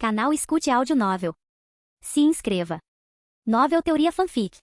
Canal Escute Áudio Novel. Se inscreva. Novel Teoria Fanfic.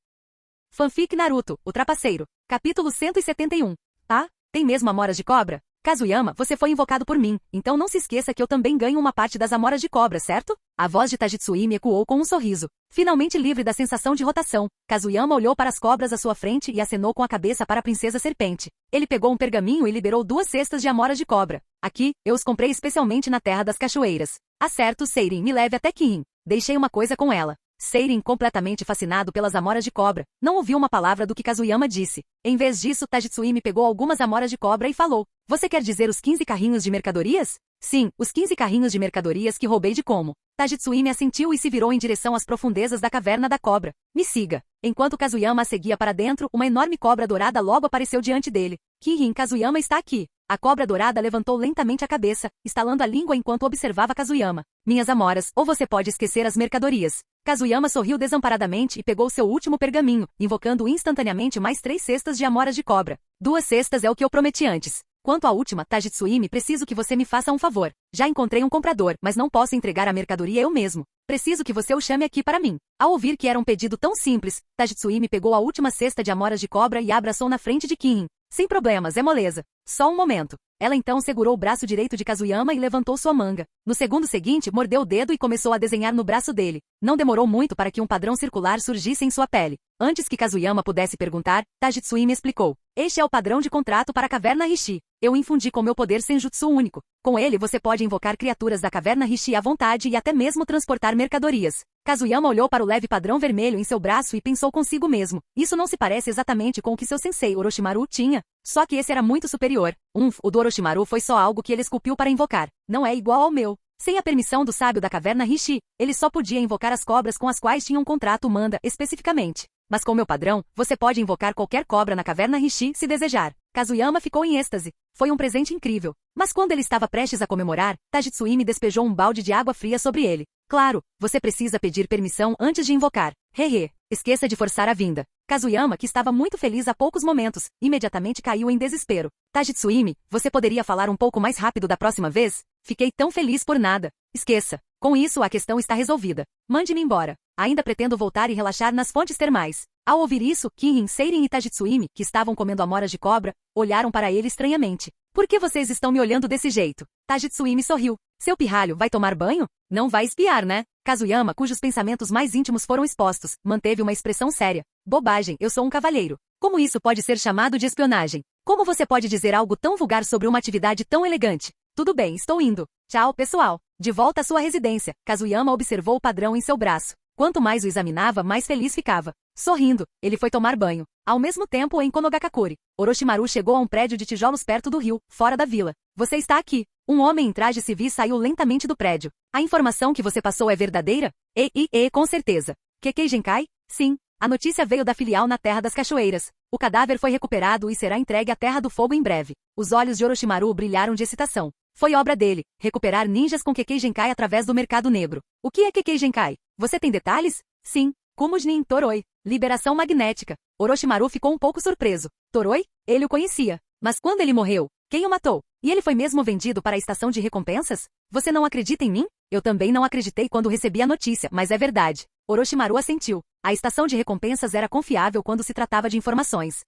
Fanfic Naruto, o Trapaceiro. Capítulo 171. Ah, tem mesmo amoras de cobra? Kazuyama, você foi invocado por mim, então não se esqueça que eu também ganho uma parte das amoras de cobra, certo? A voz de Tajitsuimi ecoou com um sorriso. Finalmente livre da sensação de rotação, Kazuyama olhou para as cobras à sua frente e acenou com a cabeça para a princesa serpente. Ele pegou um pergaminho e liberou 2 cestas de amoras de cobra. Aqui, eu os comprei especialmente na Terra das Cachoeiras. Acerto, Seirin, me leve até Kirin. Deixei uma coisa com ela. Seirin, completamente fascinado pelas amoras de cobra, não ouviu uma palavra do que Kazuyama disse. Em vez disso, Tajitsuimi pegou algumas amoras de cobra e falou: "Você quer dizer os 15 carrinhos de mercadorias?" "Sim, os 15 carrinhos de mercadorias que roubei de Como." Tajitsuimi assentiu e se virou em direção às profundezas da caverna da cobra. "Me siga." Enquanto Kazuyama a seguia para dentro, uma enorme cobra dourada logo apareceu diante dele. "Kirin, Kazuyama está aqui." A cobra dourada levantou lentamente a cabeça, estalando a língua enquanto observava Kazuyama. "Minhas amoras, ou você pode esquecer as mercadorias." Kazuyama sorriu desamparadamente e pegou seu último pergaminho, invocando instantaneamente mais 3 cestas de amoras de cobra. 2 cestas é o que eu prometi antes. Quanto à última, Tajitsuimi, preciso que você me faça um favor. Já encontrei um comprador, mas não posso entregar a mercadoria eu mesmo. Preciso que você o chame aqui para mim. Ao ouvir que era um pedido tão simples, Tajitsuimi pegou a última cesta de amoras de cobra e a abraçou na frente de Kirin. "Sem problemas, é moleza. Só um momento." Ela então segurou o braço direito de Kazuyama e levantou sua manga. No segundo seguinte, mordeu o dedo e começou a desenhar no braço dele. Não demorou muito para que um padrão circular surgisse em sua pele. Antes que Kazuyama pudesse perguntar, Tajitsuimi explicou: "Este é o padrão de contrato para a Caverna Rishi. Eu infundi com meu poder Senjutsu único. Com ele você pode invocar criaturas da Caverna Rishi à vontade e até mesmo transportar mercadorias." Kazuyama olhou para o leve padrão vermelho em seu braço e pensou consigo mesmo: isso não se parece exatamente com o que seu sensei Orochimaru tinha. Só que esse era muito superior. O do Orochimaru foi só algo que ele esculpiu para invocar. Não é igual ao meu. Sem a permissão do sábio da Caverna Rishi, ele só podia invocar as cobras com as quais tinha um contrato Manda, especificamente. Mas com meu padrão, você pode invocar qualquer cobra na Caverna Rishi se desejar. Kazuyama ficou em êxtase. Foi um presente incrível. Mas quando ele estava prestes a comemorar, Tajitsuimi despejou um balde de água fria sobre ele. "Claro, você precisa pedir permissão antes de invocar. Hehe, esqueça de forçar a vinda." Kazuyama, que estava muito feliz há poucos momentos, imediatamente caiu em desespero. "Tajitsuimi, você poderia falar um pouco mais rápido da próxima vez? Fiquei tão feliz por nada." "Esqueça. Com isso a questão está resolvida. Mande-me embora. Ainda pretendo voltar e relaxar nas fontes termais." Ao ouvir isso, Kirin, Seirin e Tajitsuimi, que estavam comendo amoras de cobra, olharam para ele estranhamente. "Por que vocês estão me olhando desse jeito?" Tajitsuimi sorriu. "Seu pirralho vai tomar banho? Não vai espiar, né?" Kazuyama, cujos pensamentos mais íntimos foram expostos, manteve uma expressão séria. "Bobagem, eu sou um cavalheiro. Como isso pode ser chamado de espionagem? Como você pode dizer algo tão vulgar sobre uma atividade tão elegante? Tudo bem, estou indo. Tchau, pessoal." De volta à sua residência, Kazuyama observou o padrão em seu braço. Quanto mais o examinava, mais feliz ficava. Sorrindo, ele foi tomar banho. Ao mesmo tempo, em Konogakakuri, Orochimaru chegou a um prédio de tijolos perto do rio, fora da vila. "Você está aqui." Um homem em traje civil saiu lentamente do prédio. "A informação que você passou é verdadeira?" Com certeza." "Kekkei Genkai?" "Sim. A notícia veio da filial na Terra das Cachoeiras. O cadáver foi recuperado e será entregue à Terra do Fogo em breve." Os olhos de Orochimaru brilharam de excitação. Foi obra dele, recuperar ninjas com Kekkei Genkai através do mercado negro. "O que é Kekkei Genkai? Você tem detalhes?" "Sim. Kumujin Toroi. Liberação magnética." Orochimaru ficou um pouco surpreso. Toroi? Ele o conhecia. Mas quando ele morreu, quem o matou? E ele foi mesmo vendido para a estação de recompensas? "Você não acredita em mim?" "Eu também não acreditei quando recebi a notícia, mas é verdade." Orochimaru assentiu. A estação de recompensas era confiável quando se tratava de informações.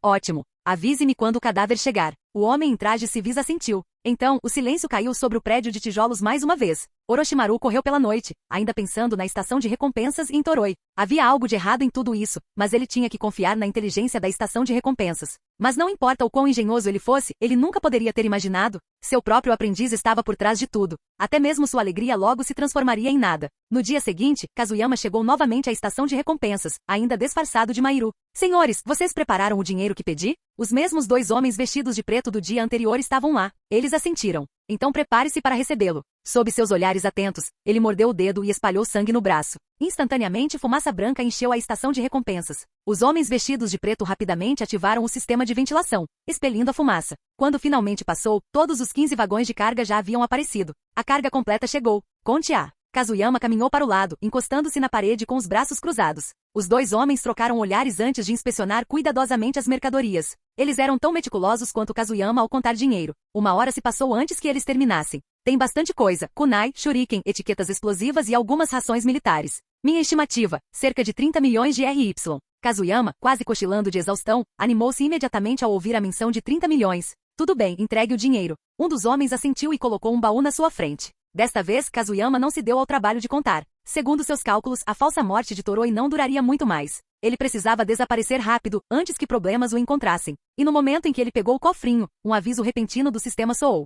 Ótimo. Avise-me quando o cadáver chegar." O homem em traje civil assentiu. Então, o silêncio caiu sobre o prédio de tijolos mais uma vez. Orochimaru correu pela noite, ainda pensando na estação de recompensas em Toroi. Havia algo de errado em tudo isso, mas ele tinha que confiar na inteligência da estação de recompensas. Mas não importa o quão engenhoso ele fosse, ele nunca poderia ter imaginado. Seu próprio aprendiz estava por trás de tudo. Até mesmo sua alegria logo se transformaria em nada. No dia seguinte, Kazuyama chegou novamente à estação de recompensas, ainda disfarçado de Mairu. "Senhores, vocês prepararam o dinheiro que pedi?" Os mesmos 2 homens vestidos de preto do dia anterior estavam lá. Eles assentiram. "Então prepare-se para recebê-lo." Sob seus olhares atentos, ele mordeu o dedo e espalhou sangue no braço. Instantaneamente, fumaça branca encheu a estação de recompensas. Os homens vestidos de preto rapidamente ativaram o sistema de ventilação, expelindo a fumaça. Quando finalmente passou, todos os 15 vagões de carga já haviam aparecido. A carga completa chegou. "Conte-a." Kazuyama caminhou para o lado, encostando-se na parede com os braços cruzados. Os 2 homens trocaram olhares antes de inspecionar cuidadosamente as mercadorias. Eles eram tão meticulosos quanto Kazuyama ao contar dinheiro. Uma hora se passou antes que eles terminassem. Tem bastante coisa: kunai, shuriken, etiquetas explosivas e algumas rações militares. Minha estimativa, cerca de 30 milhões de RY. Kazuyama, quase cochilando de exaustão, animou-se imediatamente ao ouvir a menção de 30 milhões. Tudo bem, entregue o dinheiro. Um dos homens assentiu e colocou um baú na sua frente. Desta vez, Kazuyama não se deu ao trabalho de contar. Segundo seus cálculos, a falsa morte de Toroi não duraria muito mais. Ele precisava desaparecer rápido, antes que problemas o encontrassem. E no momento em que ele pegou o cofrinho, um aviso repentino do sistema soou.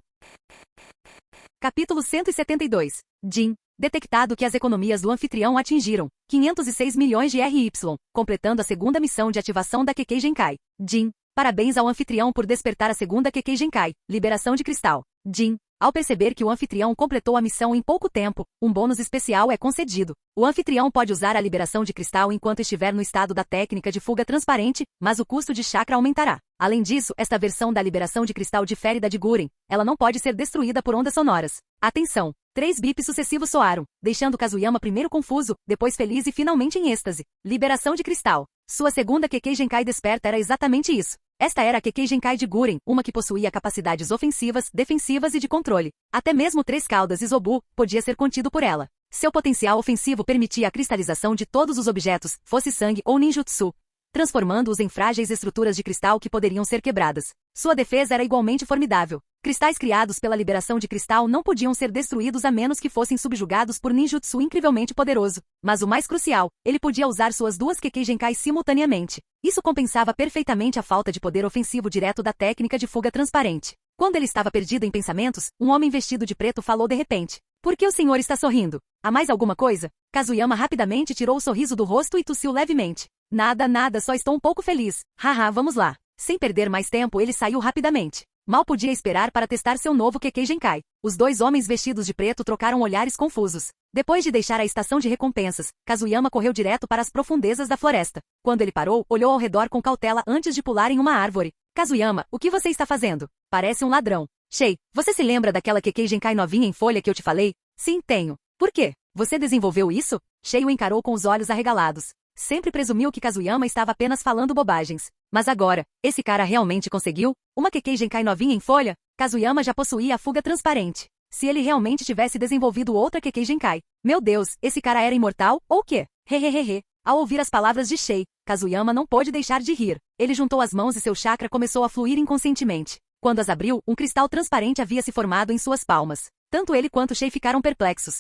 Capítulo 172. Jin. Detectado que as economias do anfitrião atingiram 506 milhões de RY, completando a segunda missão de ativação da Kekkei Genkai. Jin. Parabéns ao anfitrião por despertar a segunda Kekkei Genkai, liberação de cristal. Jin. Ao perceber que o anfitrião completou a missão em pouco tempo, um bônus especial é concedido. O anfitrião pode usar a liberação de cristal enquanto estiver no estado da técnica de fuga transparente, mas o custo de chakra aumentará. Além disso, esta versão da liberação de cristal difere da de Guren. Ela não pode ser destruída por ondas sonoras. Atenção! 3 bips sucessivos soaram, deixando Kazuyama primeiro confuso, depois feliz e finalmente em êxtase. Liberação de cristal. Sua segunda Kekkei Genkai desperta era exatamente isso. Esta era a Kekkei Genkai de Guren, uma que possuía capacidades ofensivas, defensivas e de controle. Até mesmo 3 caudas e Zobu podia ser contido por ela. Seu potencial ofensivo permitia a cristalização de todos os objetos, fosse sangue ou ninjutsu, transformando-os em frágeis estruturas de cristal que poderiam ser quebradas. Sua defesa era igualmente formidável. Cristais criados pela liberação de cristal não podiam ser destruídos a menos que fossem subjugados por ninjutsu incrivelmente poderoso. Mas o mais crucial, ele podia usar suas 2 Kekkei Genkai simultaneamente. Isso compensava perfeitamente a falta de poder ofensivo direto da técnica de fuga transparente. Quando ele estava perdido em pensamentos, um homem vestido de preto falou de repente. Por que o senhor está sorrindo? Há mais alguma coisa? Kazuyama rapidamente tirou o sorriso do rosto e tossiu levemente. Nada, só estou um pouco feliz. Haha, vamos lá. Sem perder mais tempo, ele saiu rapidamente. Mal podia esperar para testar seu novo Kekkei Genkai. Os 2 homens vestidos de preto trocaram olhares confusos. Depois de deixar a estação de recompensas, Kazuyama correu direto para as profundezas da floresta. Quando ele parou, olhou ao redor com cautela antes de pular em uma árvore. Kazuyama, o que você está fazendo? Parece um ladrão. Shei, você se lembra daquela Kekkei Genkai novinha em folha que eu te falei? Sim, tenho. Por quê? Você desenvolveu isso? Shei o encarou com os olhos arregalados. Sempre presumiu que Kazuyama estava apenas falando bobagens. Mas agora, esse cara realmente conseguiu? Uma Kekkei Genkai novinha em folha? Kazuyama já possuía a fuga transparente. Se ele realmente tivesse desenvolvido outra Kekkei Genkai. Meu Deus, esse cara era imortal, ou quê? Hehehehe. Ao ouvir as palavras de Shei, Kazuyama não pôde deixar de rir. Ele juntou as mãos e seu chakra começou a fluir inconscientemente. Quando as abriu, um cristal transparente havia se formado em suas palmas. Tanto ele quanto Shei ficaram perplexos.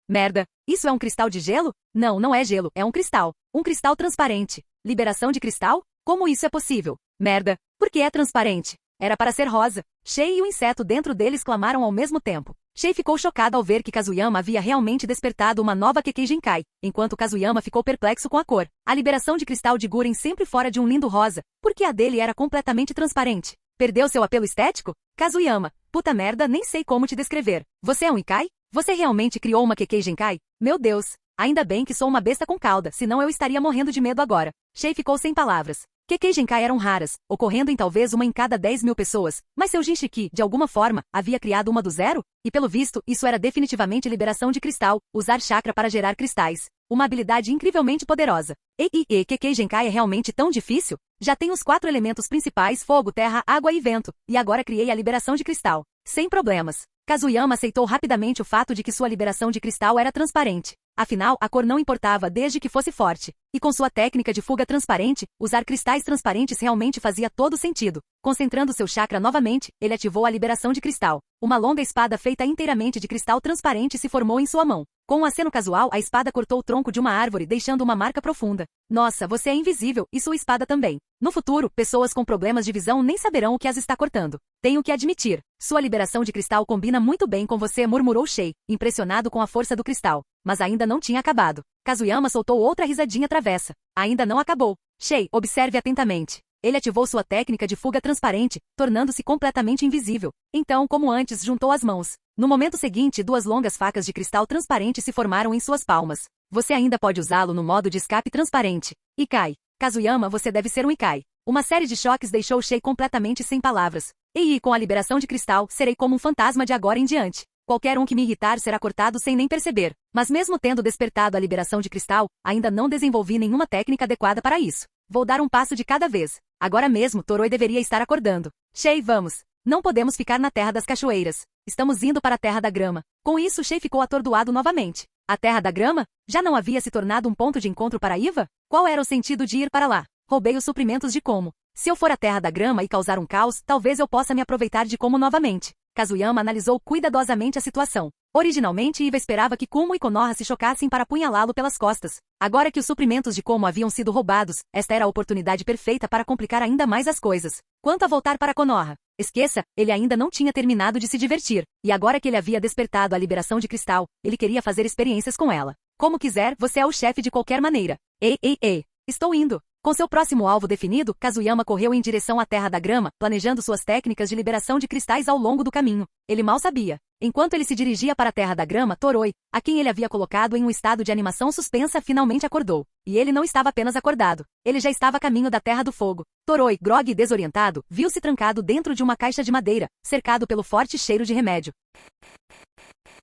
Merda, isso é um cristal de gelo? Não, não é gelo, é um cristal. Um cristal transparente. Liberação de cristal? Como isso é possível? Merda, por que é transparente? Era para ser rosa. Shei e o inseto dentro dele exclamaram ao mesmo tempo. Shei ficou chocado ao ver que Kazuyama havia realmente despertado uma nova Kekkei Genkai, enquanto Kazuyama ficou perplexo com a cor. A liberação de cristal de Guren sempre fora de um lindo rosa, porque a dele era completamente transparente. Perdeu seu apelo estético? Kazuyama, puta merda, nem sei como te descrever. Você é um Ikai? Você realmente criou uma Kekkei Genkai? Meu Deus! Ainda bem que sou uma besta com cauda, senão eu estaria morrendo de medo agora. Shei ficou sem palavras. Kekkei Genkai eram raras, ocorrendo em talvez uma em cada 10.000 pessoas, mas seu Jinchiki, de alguma forma, havia criado uma do zero? E pelo visto, isso era definitivamente liberação de cristal, usar chakra para gerar cristais. Uma habilidade incrivelmente poderosa. Kekkei Genkai é realmente tão difícil? Já tenho os 4 elementos principais: fogo, terra, água e vento, e agora criei a liberação de cristal. Sem problemas. Kazuyama aceitou rapidamente o fato de que sua liberação de cristal era transparente. Afinal, a cor não importava desde que fosse forte. E com sua técnica de fuga transparente, usar cristais transparentes realmente fazia todo sentido. Concentrando seu chakra novamente, ele ativou a liberação de cristal. Uma longa espada feita inteiramente de cristal transparente se formou em sua mão. Com um aceno casual, a espada cortou o tronco de uma árvore, deixando uma marca profunda. Nossa, você é invisível, e sua espada também. No futuro, pessoas com problemas de visão nem saberão o que as está cortando. Tenho que admitir. Sua liberação de cristal combina muito bem com você, murmurou Shei, impressionado com a força do cristal. Mas ainda não tinha acabado. Kazuyama soltou outra risadinha travessa. Ainda não acabou. Shei, observe atentamente. Ele ativou sua técnica de fuga transparente, tornando-se completamente invisível. Então, como antes, juntou as mãos. No momento seguinte, 2 longas facas de cristal transparente se formaram em suas palmas. Você ainda pode usá-lo no modo de escape transparente. Ikai. Kazuyama, você deve ser um Ikai. Uma série de choques deixou Shei completamente sem palavras. E com a liberação de cristal, serei como um fantasma de agora em diante. Qualquer um que me irritar será cortado sem nem perceber. Mas mesmo tendo despertado a liberação de cristal, ainda não desenvolvi nenhuma técnica adequada para isso. Vou dar um passo de cada vez. Agora mesmo, Toroi deveria estar acordando. Shei, vamos. Não podemos ficar na Terra das Cachoeiras. Estamos indo para a Terra da Grama. Com isso, Shay ficou atordoado novamente. A Terra da Grama? Já não havia se tornado um ponto de encontro para Eva? Qual era o sentido de ir para lá? Roubei os suprimentos de Como. Se eu for à Terra da Grama e causar um caos, talvez eu possa me aproveitar de Como novamente. Kazuyama analisou cuidadosamente a situação. Originalmente, Eva esperava que Kumo e Konoha se chocassem para apunhalá-lo pelas costas. Agora que os suprimentos de Como haviam sido roubados, esta era a oportunidade perfeita para complicar ainda mais as coisas. Quanto a voltar para Konoha, esqueça, ele ainda não tinha terminado de se divertir, e agora que ele havia despertado a liberação de cristal, ele queria fazer experiências com ela. Como quiser, você é o chefe de qualquer maneira. Ei, estou indo. Com seu próximo alvo definido, Kazuyama correu em direção à Terra da Grama, planejando suas técnicas de liberação de cristais ao longo do caminho. Ele mal sabia. Enquanto ele se dirigia para a Terra da Grama, Toroi, a quem ele havia colocado em um estado de animação suspensa, finalmente acordou. E ele não estava apenas acordado. Ele já estava a caminho da Terra do Fogo. Toroi, grogue e desorientado, viu-se trancado dentro de uma caixa de madeira, cercado pelo forte cheiro de remédio.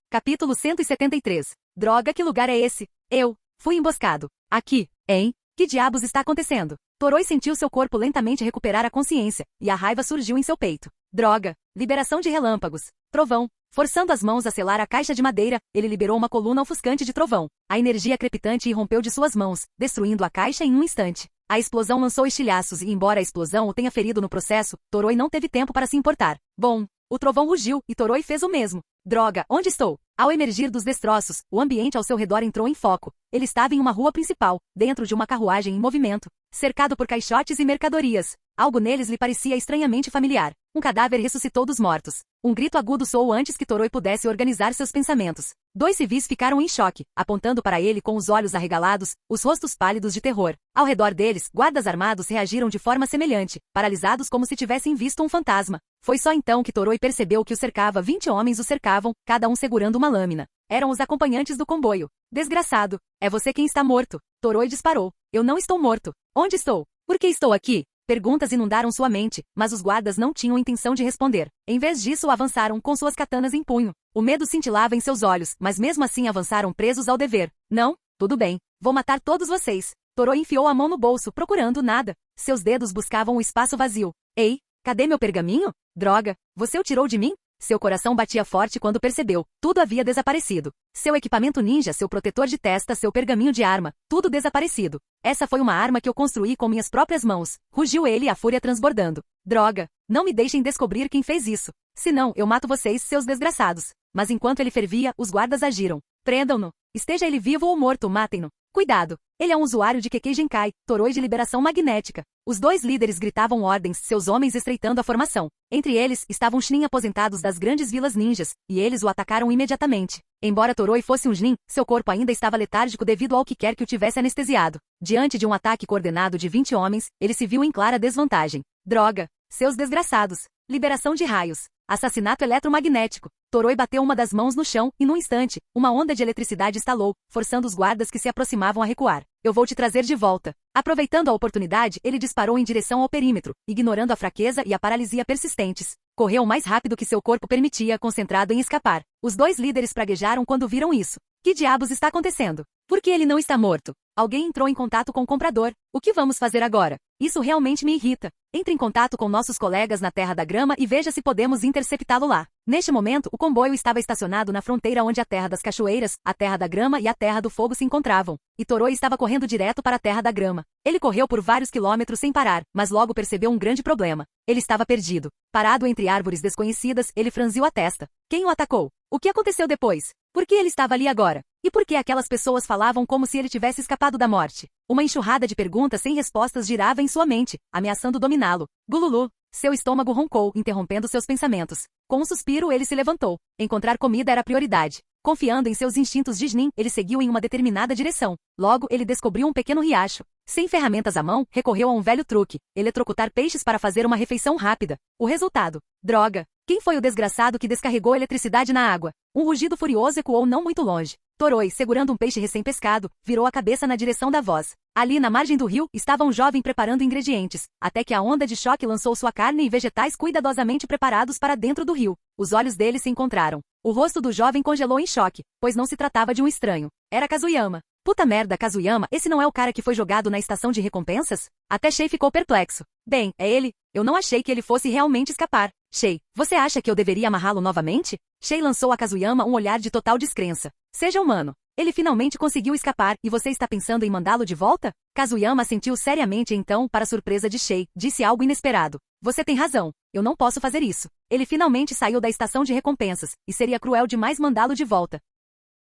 Capítulo 173. Droga, que lugar é esse? Eu fui emboscado. Aqui, hein? Que diabos está acontecendo? Toroi sentiu seu corpo lentamente recuperar a consciência, e a raiva surgiu em seu peito. Droga! Liberação de relâmpagos. Trovão. Forçando as mãos a selar a caixa de madeira, ele liberou uma coluna ofuscante de trovão. A energia crepitante irrompeu de suas mãos, destruindo a caixa em um instante. A explosão lançou estilhaços e, embora a explosão o tenha ferido no processo, Toroi não teve tempo para se importar. Bom, o trovão rugiu, e Toroi fez o mesmo. Droga, onde estou? Ao emergir dos destroços, o ambiente ao seu redor entrou em foco. Ele estava em uma rua principal, dentro de uma carruagem em movimento, cercado por caixotes e mercadorias. Algo neles lhe parecia estranhamente familiar. Um cadáver ressuscitou dos mortos. Um grito agudo soou antes que Toroi pudesse organizar seus pensamentos. Dois civis ficaram em choque, apontando para ele com os olhos arregalados, os rostos pálidos de terror. Ao redor deles, guardas armados reagiram de forma semelhante, paralisados como se tivessem visto um fantasma. Foi só então que Toroi percebeu que o cercava. 20 homens o cercavam, cada um segurando uma lâmina. Eram os acompanhantes do comboio. Desgraçado, é você quem está morto. Toroi disparou. Eu não estou morto. Onde estou? Por que estou aqui? Perguntas inundaram sua mente, mas os guardas não tinham intenção de responder. Em vez disso, avançaram com suas katanas em punho. O medo cintilava em seus olhos, mas mesmo assim avançaram presos ao dever. Não? Tudo bem. Vou matar todos vocês. Toroi enfiou a mão no bolso, procurando nada. Seus dedos buscavam o espaço vazio. Ei, cadê meu pergaminho? Droga, você o tirou de mim? Seu coração batia forte quando percebeu. Tudo havia desaparecido. Seu equipamento ninja, seu protetor de testa, seu pergaminho de arma, tudo desaparecido. Essa foi uma arma que eu construí com minhas próprias mãos. Rugiu ele, a fúria transbordando. Droga, não me deixem descobrir quem fez isso. Senão, eu mato vocês, seus desgraçados. Mas enquanto ele fervia, os guardas agiram. Prendam-no. Esteja ele vivo ou morto, matem-no. Cuidado! Ele é um usuário de Kekkei Genkai, Toroi de liberação magnética. Os dois líderes gritavam ordens, seus homens estreitando a formação. Entre eles, estavam Chunin aposentados das grandes vilas ninjas, e eles o atacaram imediatamente. Embora Toroi fosse um Chunin, seu corpo ainda estava letárgico devido ao que quer que o tivesse anestesiado. Diante de um ataque coordenado de 20 homens, ele se viu em clara desvantagem. Droga! Seus desgraçados! Liberação de raios. Assassinato eletromagnético. Toroi bateu uma das mãos no chão, e num instante, uma onda de eletricidade estalou, forçando os guardas que se aproximavam a recuar. Eu vou te trazer de volta. Aproveitando a oportunidade, ele disparou em direção ao perímetro, ignorando a fraqueza e a paralisia persistentes. Correu o mais rápido que seu corpo permitia, concentrado em escapar. Os dois líderes praguejaram quando viram isso. Que diabos está acontecendo? Por que ele não está morto? Alguém entrou em contato com o comprador. O que vamos fazer agora? Isso realmente me irrita. Entre em contato com nossos colegas na Terra da Grama e veja se podemos interceptá-lo lá. Neste momento, o comboio estava estacionado na fronteira onde a Terra das Cachoeiras, a Terra da Grama e a Terra do Fogo se encontravam. E Toroi estava correndo direto para a Terra da Grama. Ele correu por vários quilômetros sem parar, mas logo percebeu um grande problema. Ele estava perdido. Parado entre árvores desconhecidas, ele franziu a testa. Quem o atacou? O que aconteceu depois? Por que ele estava ali agora? E por que aquelas pessoas falavam como se ele tivesse escapado da morte? Uma enxurrada de perguntas sem respostas girava em sua mente, ameaçando dominá-lo. Gululu! Seu estômago roncou, interrompendo seus pensamentos. Com um suspiro, ele se levantou. Encontrar comida era a prioridade. Confiando em seus instintos de Chunin, ele seguiu em uma determinada direção. Logo, ele descobriu um pequeno riacho. Sem ferramentas à mão, recorreu a um velho truque: eletrocutar peixes para fazer uma refeição rápida. O resultado: droga! Quem foi o desgraçado que descarregou eletricidade na água? Um rugido furioso ecoou não muito longe. Toroi, segurando um peixe recém-pescado, virou a cabeça na direção da voz. Ali na margem do rio, estava um jovem preparando ingredientes, até que a onda de choque lançou sua carne e vegetais cuidadosamente preparados para dentro do rio. Os olhos dele se encontraram. O rosto do jovem congelou em choque, pois não se tratava de um estranho. Era Kazuyama. Puta merda, Kazuyama, esse não é o cara que foi jogado na estação de recompensas? Até Shay ficou perplexo. Bem, é ele. Eu não achei que ele fosse realmente escapar. Shay, você acha que eu deveria amarrá-lo novamente? Shei lançou a Kazuyama um olhar de total descrença. Seja humano. Ele finalmente conseguiu escapar e você está pensando em mandá-lo de volta? Kazuyama sentiu seriamente então, para surpresa de Shei, disse algo inesperado. Você tem razão. Eu não posso fazer isso. Ele finalmente saiu da estação de recompensas, e seria cruel demais mandá-lo de volta.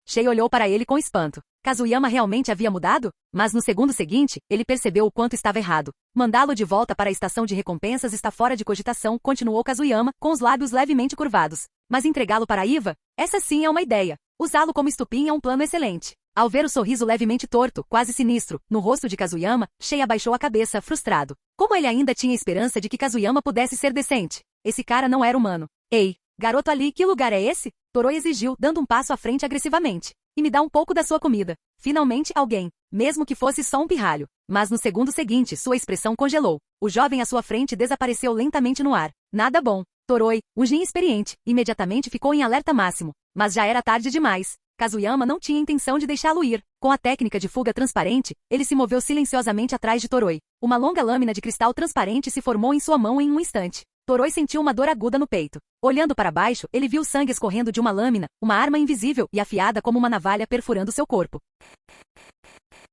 Shei olhou para ele com espanto. Kazuyama realmente havia mudado? Mas no segundo seguinte, ele percebeu o quanto estava errado. Mandá-lo de volta para a estação de recompensas está fora de cogitação, continuou Kazuyama, com os lábios levemente curvados. Mas entregá-lo para Iva? Essa sim é uma ideia. Usá-lo como estupim é um plano excelente. Ao ver o sorriso levemente torto, quase sinistro, no rosto de Kazuyama, Shei abaixou a cabeça, frustrado. Como ele ainda tinha esperança de que Kazuyama pudesse ser decente. Esse cara não era humano. Ei, garoto ali, que lugar é esse? Toroi exigiu, dando um passo à frente agressivamente. E me dá um pouco da sua comida. Finalmente, alguém. Mesmo que fosse só um pirralho. Mas no segundo seguinte, sua expressão congelou. O jovem à sua frente desapareceu lentamente no ar. Nada bom. Toroi, um Jin experiente, imediatamente ficou em alerta máximo. Mas já era tarde demais. Kazuyama não tinha intenção de deixá-lo ir. Com a técnica de fuga transparente, ele se moveu silenciosamente atrás de Toroi. Uma longa lâmina de cristal transparente se formou em sua mão em um instante. Toroi sentiu uma dor aguda no peito. Olhando para baixo, ele viu sangue escorrendo de uma lâmina, uma arma invisível e afiada como uma navalha perfurando seu corpo.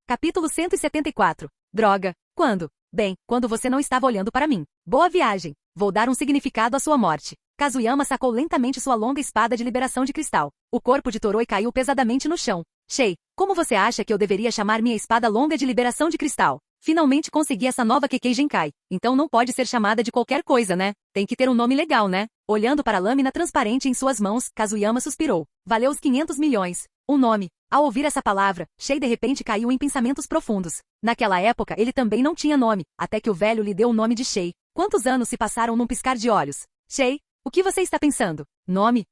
Capítulo 174. Droga. Quando? Bem, quando você não estava olhando para mim. Boa viagem. Vou dar um significado à sua morte. Kazuyama sacou lentamente sua longa espada de liberação de cristal. O corpo de Toroi caiu pesadamente no chão. Shei, como você acha que eu deveria chamar minha espada longa de liberação de cristal? Finalmente consegui essa nova Kekkei Genkai. Então não pode ser chamada de qualquer coisa, né? Tem que ter um nome legal, né? Olhando para a lâmina transparente em suas mãos, Kazuyama suspirou. Valeu os 500 milhões. Um nome. Ao ouvir essa palavra, Shei de repente caiu em pensamentos profundos. Naquela época ele também não tinha nome, até que o velho lhe deu o nome de Shei. Quantos anos se passaram num piscar de olhos? Shei, o que você está pensando? Nome?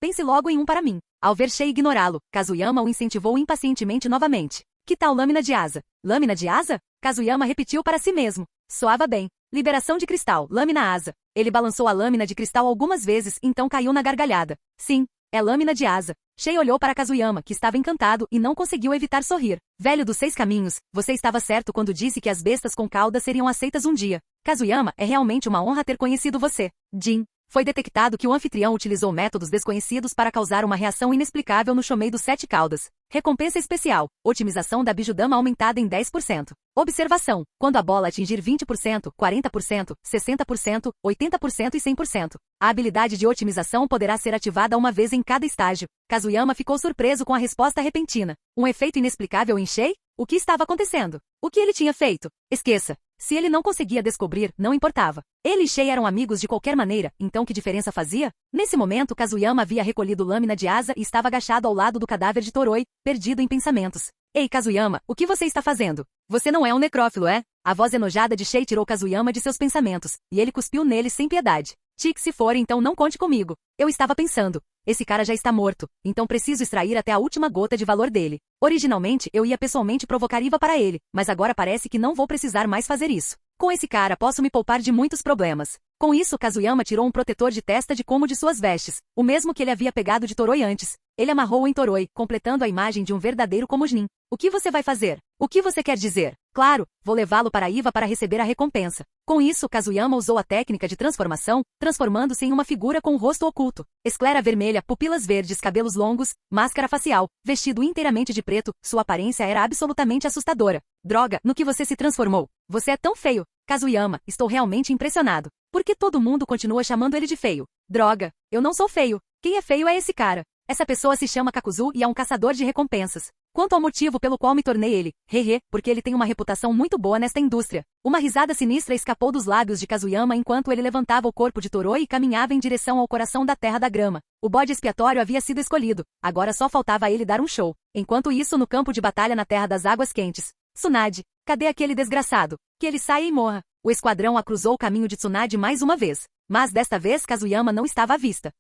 Pense logo em um para mim. Ao ver Shei ignorá-lo, Kazuyama o incentivou impacientemente novamente. Que tal lâmina de asa? Lâmina de asa? Kazuyama repetiu para si mesmo. Soava bem. Liberação de cristal, lâmina asa. Ele balançou a lâmina de cristal algumas vezes, então caiu na gargalhada. Sim, é lâmina de asa. Shei olhou para Kazuyama, que estava encantado e não conseguiu evitar sorrir. Velho dos 6 caminhos, você estava certo quando disse que as bestas com cauda seriam aceitas um dia. Kazuyama, é realmente uma honra ter conhecido você. Jin. Foi detectado que o anfitrião utilizou métodos desconhecidos para causar uma reação inexplicável no Shomei dos 7 caudas. Recompensa especial. Otimização da Bijudama aumentada em 10%. Observação. Quando a bola atingir 20%, 40%, 60%, 80% e 100%. A habilidade de otimização poderá ser ativada uma vez em cada estágio. Kazuyama ficou surpreso com a resposta repentina. Um efeito inexplicável em Shei? O que estava acontecendo? O que ele tinha feito? Esqueça. Se ele não conseguia descobrir, não importava. Ele e Shei eram amigos de qualquer maneira, então que diferença fazia? Nesse momento, Kazuyama havia recolhido lâmina de asa e estava agachado ao lado do cadáver de Toroi, perdido em pensamentos. Ei, Kazuyama, o que você está fazendo? Você não é um necrófilo, é? A voz enojada de Shei tirou Kazuyama de seus pensamentos, e ele cuspiu nele sem piedade. Se for, então não conte comigo. Eu estava pensando. Esse cara já está morto, então preciso extrair até a última gota de valor dele. Originalmente, eu ia pessoalmente provocar Iva para ele, mas agora parece que não vou precisar mais fazer isso. Com esse cara posso me poupar de muitos problemas. Com isso, Kazuyama tirou um protetor de testa de como de suas vestes, o mesmo que ele havia pegado de Toroi antes. Ele amarrou-o em Toroi, completando a imagem de um verdadeiro como Jin. O que você vai fazer? O que você quer dizer? Claro, vou levá-lo para Iva para receber a recompensa. Com isso, Kazuyama usou a técnica de transformação, transformando-se em uma figura com o rosto oculto. Esclera vermelha, pupilas verdes, cabelos longos, máscara facial, vestido inteiramente de preto, sua aparência era absolutamente assustadora. Droga, no que você se transformou? Você é tão feio. Kazuyama, estou realmente impressionado. Por que todo mundo continua chamando ele de feio? Droga, eu não sou feio. Quem é feio é esse cara. Essa pessoa se chama Kakuzu e é um caçador de recompensas. Quanto ao motivo pelo qual me tornei ele, porque ele tem uma reputação muito boa nesta indústria. Uma risada sinistra escapou dos lábios de Kazuyama enquanto ele levantava o corpo de Toroi e caminhava em direção ao coração da Terra da Grama. O bode expiatório havia sido escolhido, agora só faltava a ele dar um show. Enquanto isso, no campo de batalha na Terra das Águas Quentes. Tsunade, cadê aquele desgraçado? Que ele saia e morra. O esquadrão cruzou o caminho de Tsunade mais uma vez. Mas desta vez Kazuyama não estava à vista.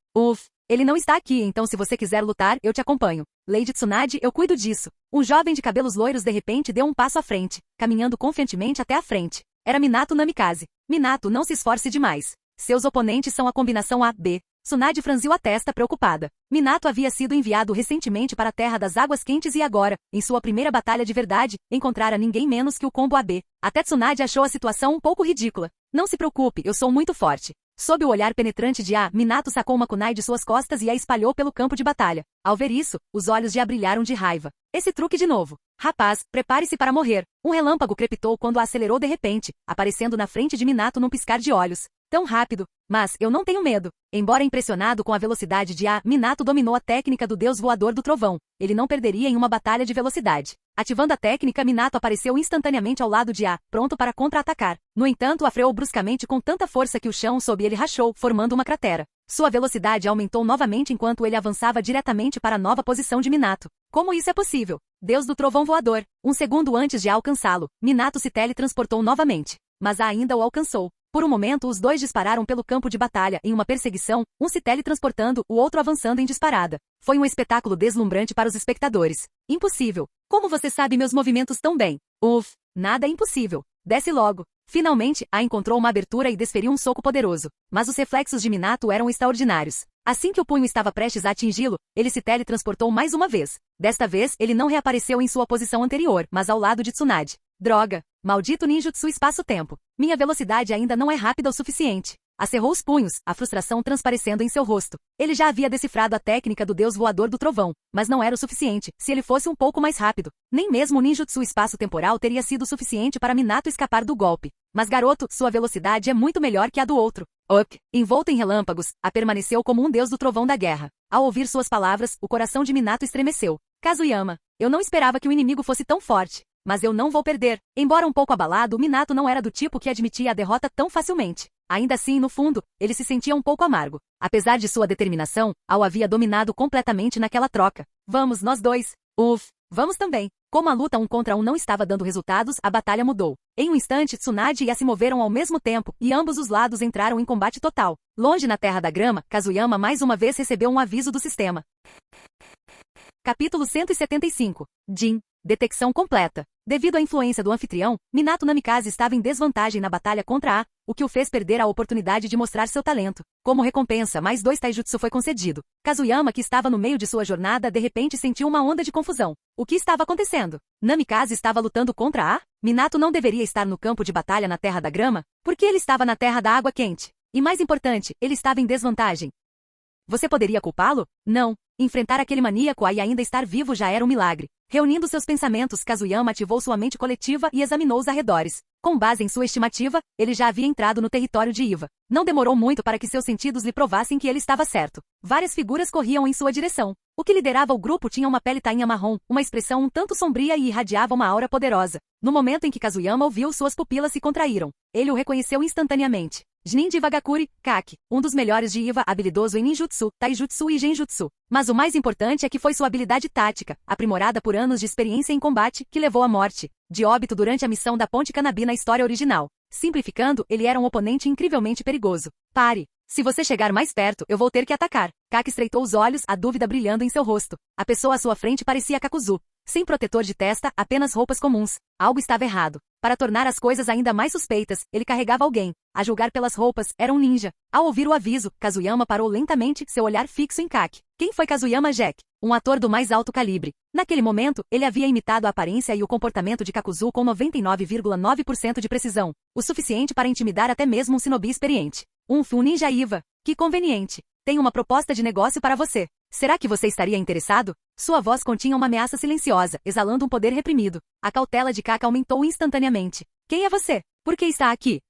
Ele não está aqui, então se você quiser lutar, eu te acompanho. Lady Tsunade, eu cuido disso. Um jovem de cabelos loiros de repente deu um passo à frente, caminhando confiantemente até a frente. Era Minato Namikaze. Minato, não se esforce demais. Seus oponentes são a combinação A-B. Tsunade franziu a testa preocupada. Minato havia sido enviado recentemente para a Terra das Águas Quentes e agora, em sua primeira batalha de verdade, encontrara ninguém menos que o combo AB. Até Tsunade achou a situação um pouco ridícula. Não se preocupe, eu sou muito forte. Sob o olhar penetrante de A, Minato sacou uma kunai de suas costas e a espalhou pelo campo de batalha. Ao ver isso, os olhos de A brilharam de raiva. Esse truque de novo. Rapaz, prepare-se para morrer. Um relâmpago crepitou quando a acelerou de repente, aparecendo na frente de Minato num piscar de olhos. Tão rápido. Mas eu não tenho medo. Embora impressionado com a velocidade de A, Minato dominou a técnica do deus voador do trovão. Ele não perderia em uma batalha de velocidade. Ativando a técnica, Minato apareceu instantaneamente ao lado de A, pronto para contra-atacar. No entanto, a freou bruscamente com tanta força que o chão sob ele rachou, formando uma cratera. Sua velocidade aumentou novamente enquanto ele avançava diretamente para a nova posição de Minato. Como isso é possível? Deus do trovão voador. Um segundo antes de alcançá-lo, Minato se teletransportou novamente. Mas A ainda o alcançou. Por um momento, os dois dispararam pelo campo de batalha em uma perseguição, um se teletransportando, o outro avançando em disparada. Foi um espetáculo deslumbrante para os espectadores. Impossível. Como você sabe meus movimentos tão bem? Uf, nada é impossível. Desce logo. Finalmente, A encontrou uma abertura e desferiu um soco poderoso. Mas os reflexos de Minato eram extraordinários. Assim que o punho estava prestes a atingi-lo, ele se teletransportou mais uma vez. Desta vez, ele não reapareceu em sua posição anterior, mas ao lado de Tsunade. Droga! Maldito ninjutsu espaço-tempo. Minha velocidade ainda não é rápida o suficiente. Acerrou os punhos, a frustração transparecendo em seu rosto. Ele já havia decifrado a técnica do deus voador do trovão, mas não era o suficiente, se ele fosse um pouco mais rápido. Nem mesmo o ninjutsu espaço-temporal teria sido suficiente para Minato escapar do golpe. Mas garoto, sua velocidade é muito melhor que a do outro. Ok. Envolto em relâmpagos, A permaneceu como um deus do trovão da guerra. Ao ouvir suas palavras, o coração de Minato estremeceu. Kazuyama, eu não esperava que o inimigo fosse tão forte. Mas eu não vou perder. Embora um pouco abalado, Minato não era do tipo que admitia a derrota tão facilmente. Ainda assim, no fundo, ele se sentia um pouco amargo. Apesar de sua determinação, A o havia dominado completamente naquela troca. Vamos, nós dois. Vamos também. Como a luta 1 contra 1 não estava dando resultados, a batalha mudou. Em um instante, Tsunade e A se moveram ao mesmo tempo, e ambos os lados entraram em combate total. Longe na Terra da Grama, Kazuyama mais uma vez recebeu um aviso do sistema. Capítulo 175. Jin. Detecção completa. Devido à influência do anfitrião, Minato Namikaze estava em desvantagem na batalha contra A, o que o fez perder a oportunidade de mostrar seu talento. Como recompensa, mais 2 taijutsu foi concedido. Kazuyama, que estava no meio de sua jornada, de repente sentiu uma onda de confusão. O que estava acontecendo? Namikaze estava lutando contra A? Minato não deveria estar no campo de batalha na Terra da Grama? Por que ele estava na Terra da Água Quente? E mais importante, ele estava em desvantagem. Você poderia culpá-lo? Não. Enfrentar aquele maníaco e ainda estar vivo já era um milagre. Reunindo seus pensamentos, Kazuyama ativou sua mente coletiva e examinou os arredores. Com base em sua estimativa, ele já havia entrado no território de Iva. Não demorou muito para que seus sentidos lhe provassem que ele estava certo. Várias figuras corriam em sua direção. O que liderava o grupo tinha uma pele tainha marrom, uma expressão um tanto sombria e irradiava uma aura poderosa. No momento em que Kazuyama o viu, suas pupilas se contraíram. Ele o reconheceu instantaneamente. Jnin de Vagakuri, Kaki, um dos melhores de Iva, habilidoso em ninjutsu, taijutsu e genjutsu. Mas o mais importante é que foi sua habilidade tática, aprimorada por anos de experiência em combate, que levou à morte de óbito durante a missão da Ponte Kanabi na história original. Simplificando, ele era um oponente incrivelmente perigoso. Pare! Se você chegar mais perto, eu vou ter que atacar. Kaki estreitou os olhos, a dúvida brilhando em seu rosto. A pessoa à sua frente parecia Kakuzu. Sem protetor de testa, apenas roupas comuns. Algo estava errado. Para tornar as coisas ainda mais suspeitas, ele carregava alguém. A julgar pelas roupas, era um ninja. Ao ouvir o aviso, Kazuyama parou lentamente, seu olhar fixo em Kaki. Quem foi Kazuyama Jack? Um ator do mais alto calibre. Naquele momento, ele havia imitado a aparência e o comportamento de Kakuzu com 99,9% de precisão. O suficiente para intimidar até mesmo um shinobi experiente. Um ninja Iva. Que conveniente. Tenho uma proposta de negócio para você. Será que você estaria interessado? Sua voz continha uma ameaça silenciosa, exalando um poder reprimido. A cautela de Kaka aumentou instantaneamente. Quem é você? Por que está aqui?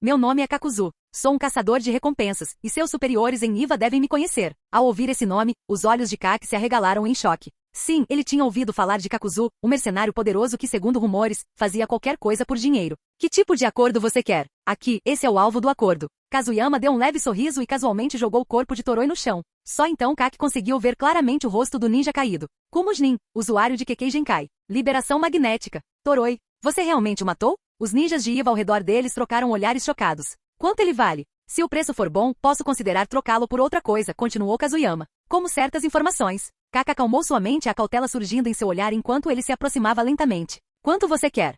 Meu nome é Kakuzu. Sou um caçador de recompensas, e seus superiores em Iva devem me conhecer. Ao ouvir esse nome, os olhos de Kaki se arregalaram em choque. Sim, ele tinha ouvido falar de Kakuzu, um mercenário poderoso que, segundo rumores, fazia qualquer coisa por dinheiro. Que tipo de acordo você quer? Aqui, esse é o alvo do acordo. Kazuyama deu um leve sorriso e casualmente jogou o corpo de Toroi no chão. Só então Kaki conseguiu ver claramente o rosto do ninja caído. Kumo Jnin, usuário de Kekkei Genkai. Liberação magnética. Toroi, você realmente o matou? Os ninjas de Iva ao redor deles trocaram olhares chocados. Quanto ele vale? Se o preço for bom, posso considerar trocá-lo por outra coisa, continuou Kazuyama. Como certas informações. Kaka acalmou sua mente, a cautela surgindo em seu olhar enquanto ele se aproximava lentamente. Quanto você quer?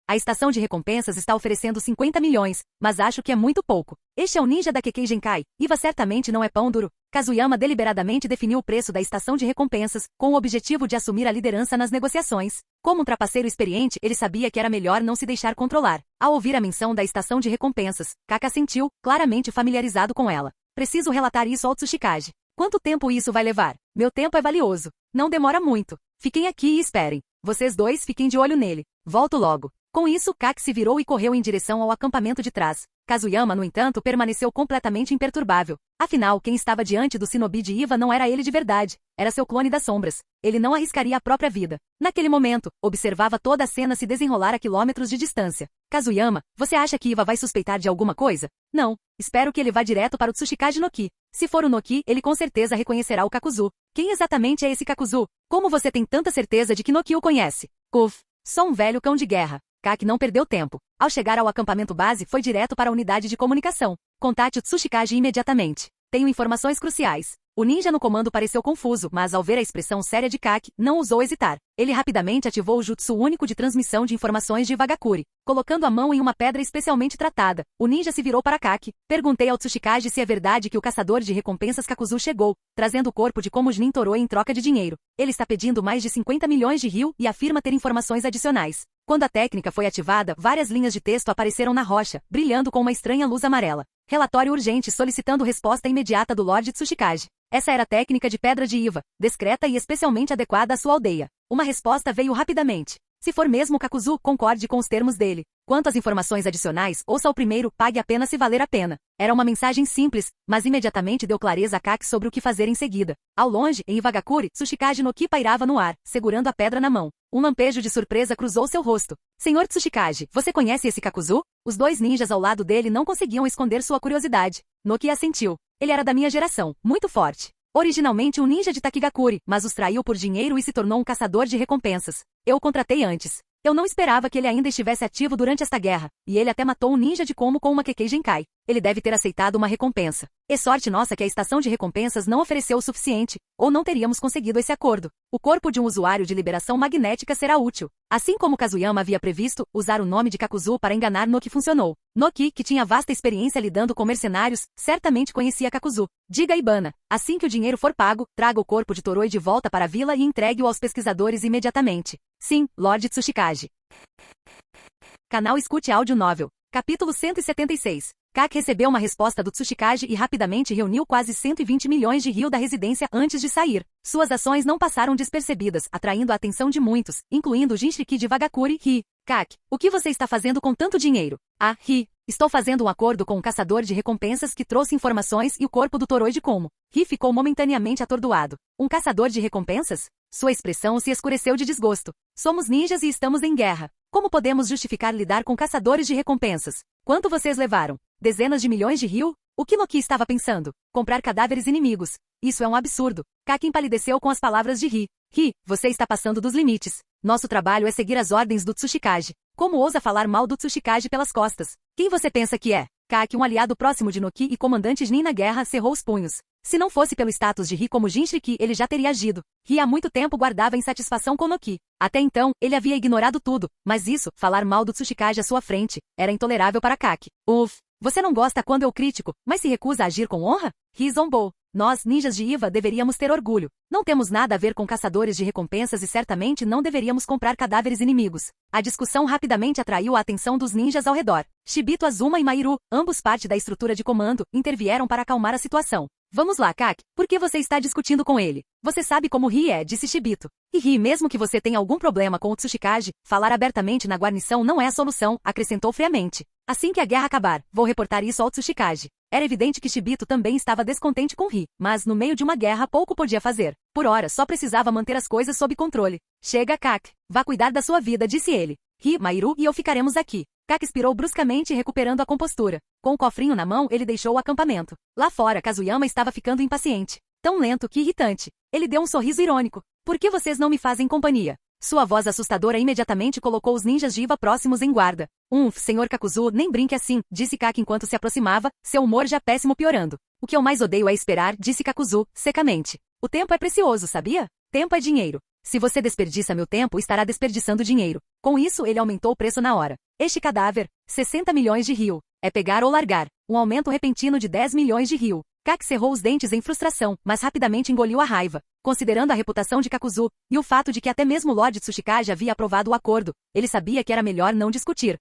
A estação de recompensas está oferecendo 50 milhões, mas acho que é muito pouco. Este é o ninja da Kekkei Genkai. Iva certamente não é pão duro. Kazuyama deliberadamente definiu o preço da estação de recompensas, com o objetivo de assumir a liderança nas negociações. Como um trapaceiro experiente, ele sabia que era melhor não se deixar controlar. Ao ouvir a menção da estação de recompensas, Kaka assentiu, claramente familiarizado com ela. Preciso relatar isso ao Tsuchikage. Quanto tempo isso vai levar? Meu tempo é valioso. Não demora muito. Fiquem aqui e esperem. Vocês dois fiquem de olho nele. Volto logo. Com isso, Kaki se virou e correu em direção ao acampamento de trás. Kazuyama, no entanto, permaneceu completamente imperturbável. Afinal, quem estava diante do shinobi de Iva não era ele de verdade. Era seu clone das sombras. Ele não arriscaria a própria vida. Naquele momento, observava toda a cena se desenrolar a quilômetros de distância. Kazuyama, você acha que Iva vai suspeitar de alguma coisa? Não. Espero que ele vá direto para o Tsuchikage no Ki. Se for o Noki, ele com certeza reconhecerá o Kakuzu. Quem exatamente é esse Kakuzu? Como você tem tanta certeza de que Noki o conhece? Uf, só um velho cão de guerra. Kaki não perdeu tempo. Ao chegar ao acampamento base, foi direto para a unidade de comunicação. Contate o Tsuchikage imediatamente. Tenho informações cruciais. O ninja no comando pareceu confuso, mas ao ver a expressão séria de Kaki, não ousou hesitar. Ele rapidamente ativou o jutsu único de transmissão de informações de Vagakuri. Colocando a mão em uma pedra especialmente tratada, o ninja se virou para Kaki. Perguntei ao Tsuchikage se é verdade que o caçador de recompensas Kakuzu chegou, trazendo o corpo de Komujin Toroi em troca de dinheiro. Ele está pedindo mais de 50 milhões de ryu e afirma ter informações adicionais. Quando a técnica foi ativada, várias linhas de texto apareceram na rocha, brilhando com uma estranha luz amarela. Relatório urgente solicitando resposta imediata do Lorde Tsuchikage. Essa era a técnica de Pedra de Iva, discreta e especialmente adequada à sua aldeia. Uma resposta veio rapidamente. Se for mesmo Kakuzu, concorde com os termos dele. Quanto às informações adicionais, ouça o primeiro, pague apenas se valer a pena. Era uma mensagem simples, mas imediatamente deu clareza a Kaki sobre o que fazer em seguida. Ao longe, em Iwagakure, Tsuchikage no Ki pairava no ar, segurando a pedra na mão. Um lampejo de surpresa cruzou seu rosto. Senhor Tsuchikage, você conhece esse Kakuzu? Os dois ninjas ao lado dele não conseguiam esconder sua curiosidade. Noki assentiu. Ele era da minha geração, muito forte. Originalmente um ninja de Takigakure, mas os traiu por dinheiro e se tornou um caçador de recompensas. Eu o contratei antes. Eu não esperava que ele ainda estivesse ativo durante esta guerra, e ele até matou um ninja de Komo com uma Kekkei Genkai. Ele deve ter aceitado uma recompensa. É sorte nossa que a estação de recompensas não ofereceu o suficiente, ou não teríamos conseguido esse acordo. O corpo de um usuário de liberação magnética será útil. Assim como Kazuyama havia previsto, usar o nome de Kakuzu para enganar Noki funcionou. Noki, que tinha vasta experiência lidando com mercenários, certamente conhecia Kakuzu. Diga a Ibana, assim que o dinheiro for pago, traga o corpo de Toroi de volta para a vila e entregue-o aos pesquisadores imediatamente. Sim, Lorde Tsuchikage. Canal Escute Áudio Novel. Capítulo 176. Kaki recebeu uma resposta do Tsuchikage e rapidamente reuniu quase 120 milhões de ryu da residência antes de sair. Suas ações não passaram despercebidas, atraindo a atenção de muitos, incluindo o Jinchuriki de Vagakuri, Ri. Kaki, o que você está fazendo com tanto dinheiro? Ah, Ri. Estou fazendo um acordo com um caçador de recompensas que trouxe informações e o corpo do Toroi de Komo. Ri ficou momentaneamente atordoado. Um caçador de recompensas? Sua expressão se escureceu de desgosto. Somos ninjas e estamos em guerra. Como podemos justificar lidar com caçadores de recompensas? Quanto vocês levaram? Dezenas de milhões de ryu? O que Noki estava pensando? Comprar cadáveres inimigos. Isso é um absurdo. Kaki empalideceu com as palavras de Ri. Ri, você está passando dos limites. Nosso trabalho é seguir as ordens do Tsuchikage. Como ousa falar mal do Tsuchikage pelas costas? Quem você pensa que é? Kaki, um aliado próximo de Noki e comandante Jnin na guerra, cerrou os punhos. Se não fosse pelo status de Ri como Jinchuriki, ele já teria agido. Ri há muito tempo guardava insatisfação com Noki. Até então, ele havia ignorado tudo, mas isso, falar mal do Tsuchikage à sua frente, era intolerável para Kaki. Você não gosta quando eu critico, mas se recusa a agir com honra? Ri zombou. Nós, ninjas de Iva, deveríamos ter orgulho. Não temos nada a ver com caçadores de recompensas e certamente não deveríamos comprar cadáveres inimigos. A discussão rapidamente atraiu a atenção dos ninjas ao redor. Shibito, Azuma e Mairu, ambos parte da estrutura de comando, intervieram para acalmar a situação. Vamos lá, Kaki, por que você está discutindo com ele? Você sabe como Ri é, disse Shibito. E Ri, mesmo que você tenha algum problema com o Tsuchikage, falar abertamente na guarnição não é a solução, acrescentou friamente. Assim que a guerra acabar, vou reportar isso ao Tsuchikage. Era evidente que Shibito também estava descontente com Ri, mas no meio de uma guerra pouco podia fazer. Por hora, só precisava manter as coisas sob controle. Chega, Kaki. Vá cuidar da sua vida, disse ele. Ri, Mairu e eu ficaremos aqui. Kaki expirou bruscamente, recuperando a compostura. Com o cofrinho na mão, ele deixou o acampamento. Lá fora, Kazuyama estava ficando impaciente. Tão lento que irritante. Ele deu um sorriso irônico. Por que vocês não me fazem companhia? Sua voz assustadora imediatamente colocou os ninjas de Iva próximos em guarda. Senhor Kakuzu, nem brinque assim, disse Kaki enquanto se aproximava, seu humor já péssimo piorando. O que eu mais odeio é esperar, disse Kakuzu, secamente. O tempo é precioso, sabia? Tempo é dinheiro. Se você desperdiça meu tempo, estará desperdiçando dinheiro. Com isso, ele aumentou o preço na hora. Este cadáver, 60 milhões de ryu. É pegar ou largar. Um aumento repentino de 10 milhões de ryu. Kaki cerrou os dentes em frustração, mas rapidamente engoliu a raiva. Considerando a reputação de Kakuzu, e o fato de que até mesmo o Lord Tsuchikage havia aprovado o acordo, ele sabia que era melhor não discutir.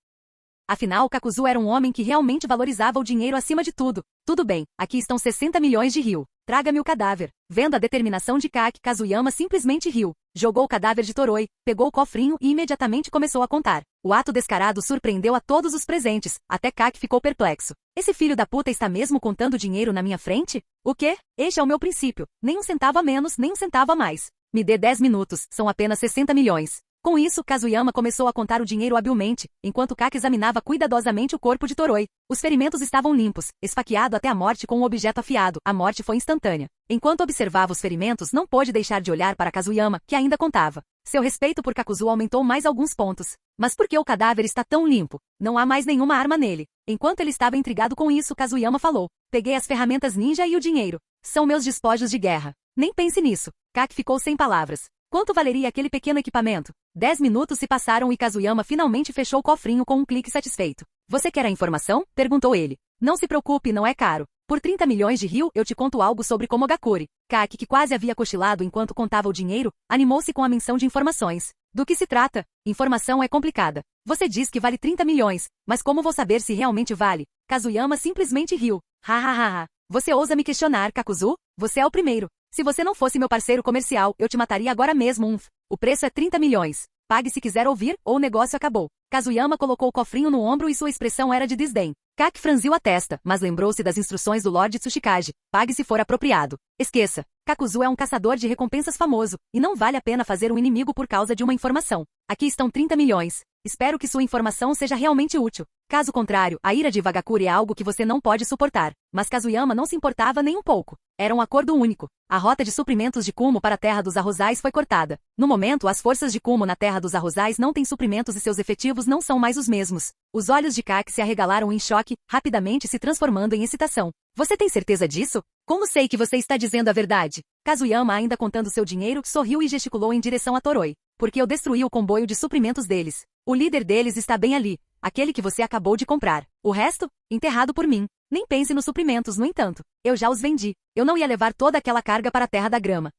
Afinal, Kakuzu era um homem que realmente valorizava o dinheiro acima de tudo. Tudo bem, aqui estão 60 milhões de ryu. Traga-me o cadáver. Vendo a determinação de Kaki, Kazuyama simplesmente riu. Jogou o cadáver de Toroi, pegou o cofrinho e imediatamente começou a contar. O ato descarado surpreendeu a todos os presentes, até Kaki ficou perplexo. Esse filho da puta está mesmo contando dinheiro na minha frente? O quê? Este é o meu princípio. Nem um centavo a menos, nem um centavo a mais. Me dê 10 minutos, são apenas 60 milhões. Com isso, Kazuyama começou a contar o dinheiro habilmente, enquanto Kaki examinava cuidadosamente o corpo de Toroi. Os ferimentos estavam limpos, esfaqueado até a morte com um objeto afiado. A morte foi instantânea. Enquanto observava os ferimentos, não pôde deixar de olhar para Kazuyama, que ainda contava. Seu respeito por Kakuzu aumentou mais alguns pontos. Mas por que o cadáver está tão limpo? Não há mais nenhuma arma nele. Enquanto ele estava intrigado com isso, Kazuyama falou. Peguei as ferramentas ninja e o dinheiro. São meus despojos de guerra. Nem pense nisso. Kaki ficou sem palavras. Quanto valeria aquele pequeno equipamento? 10 minutos se passaram e Kazuyama finalmente fechou o cofrinho com um clique satisfeito. Você quer a informação? Perguntou ele. Não se preocupe, não é caro. Por 30 milhões de ryu, eu te conto algo sobre Komogakure. Kaki, que quase havia cochilado enquanto contava o dinheiro, animou-se com a menção de informações. Do que se trata? Informação é complicada. Você diz que vale 30 milhões, mas como vou saber se realmente vale? Kazuyama simplesmente riu. Ha. Você ousa me questionar, Kakuzu? Você é o primeiro. Se você não fosse meu parceiro comercial, eu te mataria agora mesmo. O preço é 30 milhões. Pague se quiser ouvir, ou o negócio acabou. Kazuyama colocou o cofrinho no ombro e sua expressão era de desdém. Kaki franziu a testa, mas lembrou-se das instruções do Lord Tsuchikage. Pague se for apropriado. Esqueça. Kakuzu é um caçador de recompensas famoso, e não vale a pena fazer um inimigo por causa de uma informação. Aqui estão 30 milhões. Espero que sua informação seja realmente útil. Caso contrário, a ira de Vagakure é algo que você não pode suportar. Mas Kazuyama não se importava nem um pouco. Era um acordo único. A rota de suprimentos de Kumo para a Terra dos Arrozais foi cortada. No momento, as forças de Kumo na Terra dos Arrozais não têm suprimentos e seus efetivos não são mais os mesmos. Os olhos de Kaki se arregalaram em choque, rapidamente se transformando em excitação. Você tem certeza disso? Como sei que você está dizendo a verdade? Kazuyama, ainda contando seu dinheiro, sorriu e gesticulou em direção a Toroi. Porque eu destruí o comboio de suprimentos deles. O líder deles está bem ali. Aquele que você acabou de comprar. O resto? Enterrado por mim. Nem pense nos suprimentos, no entanto. Eu já os vendi. Eu não ia levar toda aquela carga para a Terra da Grama.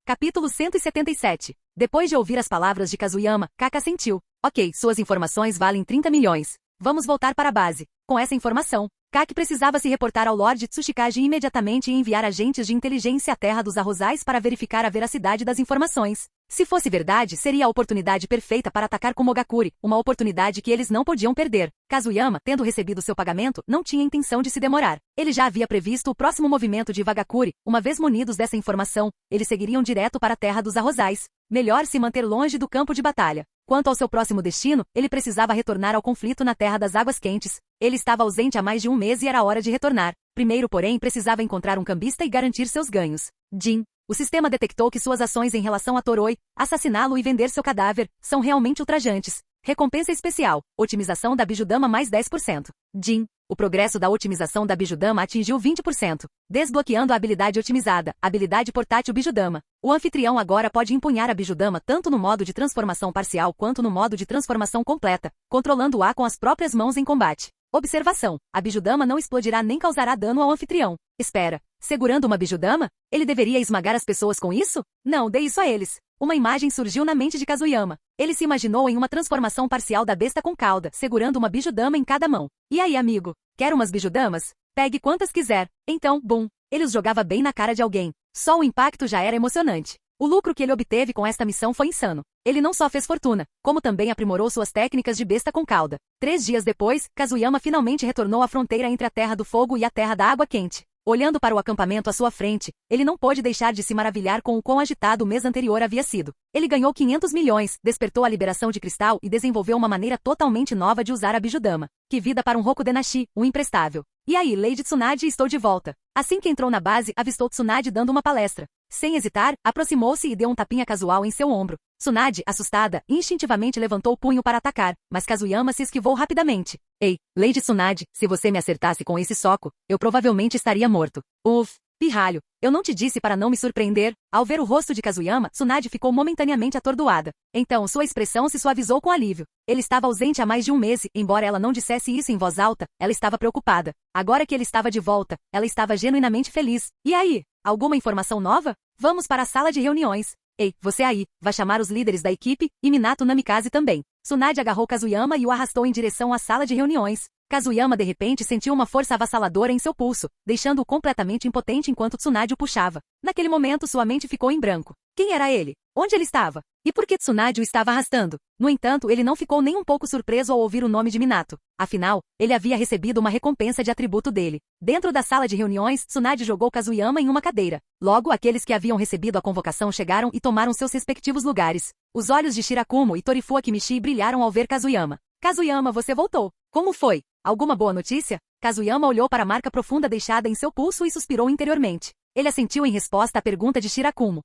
Capítulo 177. Depois de ouvir as palavras de Kazuyama, Kaka sentiu. Ok, suas informações valem 30 milhões. Vamos voltar para a base. Com essa informação, Kaki precisava se reportar ao Lord Tsuchikage imediatamente e enviar agentes de inteligência à Terra dos Arrozais para verificar a veracidade das informações. Se fosse verdade, seria a oportunidade perfeita para atacar Komogakure, uma oportunidade que eles não podiam perder. Kazuyama, tendo recebido seu pagamento, não tinha intenção de se demorar. Ele já havia previsto o próximo movimento de Vagakure. Uma vez munidos dessa informação, eles seguiriam direto para a Terra dos Arrozais. Melhor se manter longe do campo de batalha. Quanto ao seu próximo destino, ele precisava retornar ao conflito na Terra das Águas Quentes. Ele estava ausente há mais de um mês e era hora de retornar. Primeiro, porém, precisava encontrar um cambista e garantir seus ganhos. Jin. O sistema detectou que suas ações em relação a Toroi, assassiná-lo e vender seu cadáver, são realmente ultrajantes. Recompensa especial. Otimização da Bijudama mais 10%. Jin. O progresso da otimização da Bijudama atingiu 20%. Desbloqueando a habilidade otimizada, habilidade portátil Bijudama. O anfitrião agora pode empunhar a Bijudama tanto no modo de transformação parcial quanto no modo de transformação completa, controlando-a com as próprias mãos em combate. Observação. A Bijudama não explodirá nem causará dano ao anfitrião. Espera. Segurando uma Bijudama? Ele deveria esmagar as pessoas com isso? Não, dê isso a eles. Uma imagem surgiu na mente de Kazuyama. Ele se imaginou em uma transformação parcial da besta com cauda, segurando uma Bijudama em cada mão. E aí, amigo? Quer umas Bijudamas? Pegue quantas quiser. Então, bum. Ele os jogava bem na cara de alguém. Só o impacto já era emocionante. O lucro que ele obteve com esta missão foi insano. Ele não só fez fortuna, como também aprimorou suas técnicas de besta com cauda. 3 dias depois, Kazuyama finalmente retornou à fronteira entre a Terra do Fogo e a Terra da Água Quente. Olhando para o acampamento à sua frente, ele não pôde deixar de se maravilhar com o quão agitado o mês anterior havia sido. Ele ganhou 500 milhões, despertou a liberação de cristal e desenvolveu uma maneira totalmente nova de usar a Bijudama. Que vida para um Rokudenashi, um imprestável. E aí, Lady Tsunade, estou de volta. Assim que entrou na base, avistou Tsunade dando uma palestra. Sem hesitar, aproximou-se e deu um tapinha casual em seu ombro. Tsunade, assustada, instintivamente levantou o punho para atacar, mas Kazuyama se esquivou rapidamente. Ei, Lady Tsunade, se você me acertasse com esse soco, eu provavelmente estaria morto. Uff. Pirralho, eu não te disse para não me surpreender? Ao ver o rosto de Kazuyama, Tsunade ficou momentaneamente atordoada. Então sua expressão se suavizou com alívio. Ele estava ausente há mais de um mês e, embora ela não dissesse isso em voz alta, ela estava preocupada. Agora que ele estava de volta, ela estava genuinamente feliz. E aí? Alguma informação nova? Vamos para a sala de reuniões. Ei, você aí, vá chamar os líderes da equipe, e Minato Namikaze também. Tsunade agarrou Kazuyama e o arrastou em direção à sala de reuniões. Kazuyama de repente sentiu uma força avassaladora em seu pulso, deixando-o completamente impotente enquanto Tsunade o puxava. Naquele momento sua mente ficou em branco. Quem era ele? Onde ele estava? E por que Tsunade o estava arrastando? No entanto, ele não ficou nem um pouco surpreso ao ouvir o nome de Minato. Afinal, ele havia recebido uma recompensa de atributo dele. Dentro da sala de reuniões, Tsunade jogou Kazuyama em uma cadeira. Logo, aqueles que haviam recebido a convocação chegaram e tomaram seus respectivos lugares. Os olhos de Shirakumo e Torifuwa Kimichi brilharam ao ver Kazuyama. Kazuyama, você voltou. Como foi? Alguma boa notícia? Kazuyama olhou para a marca profunda deixada em seu pulso e suspirou interiormente. Ele assentiu em resposta à pergunta de Shirakumo.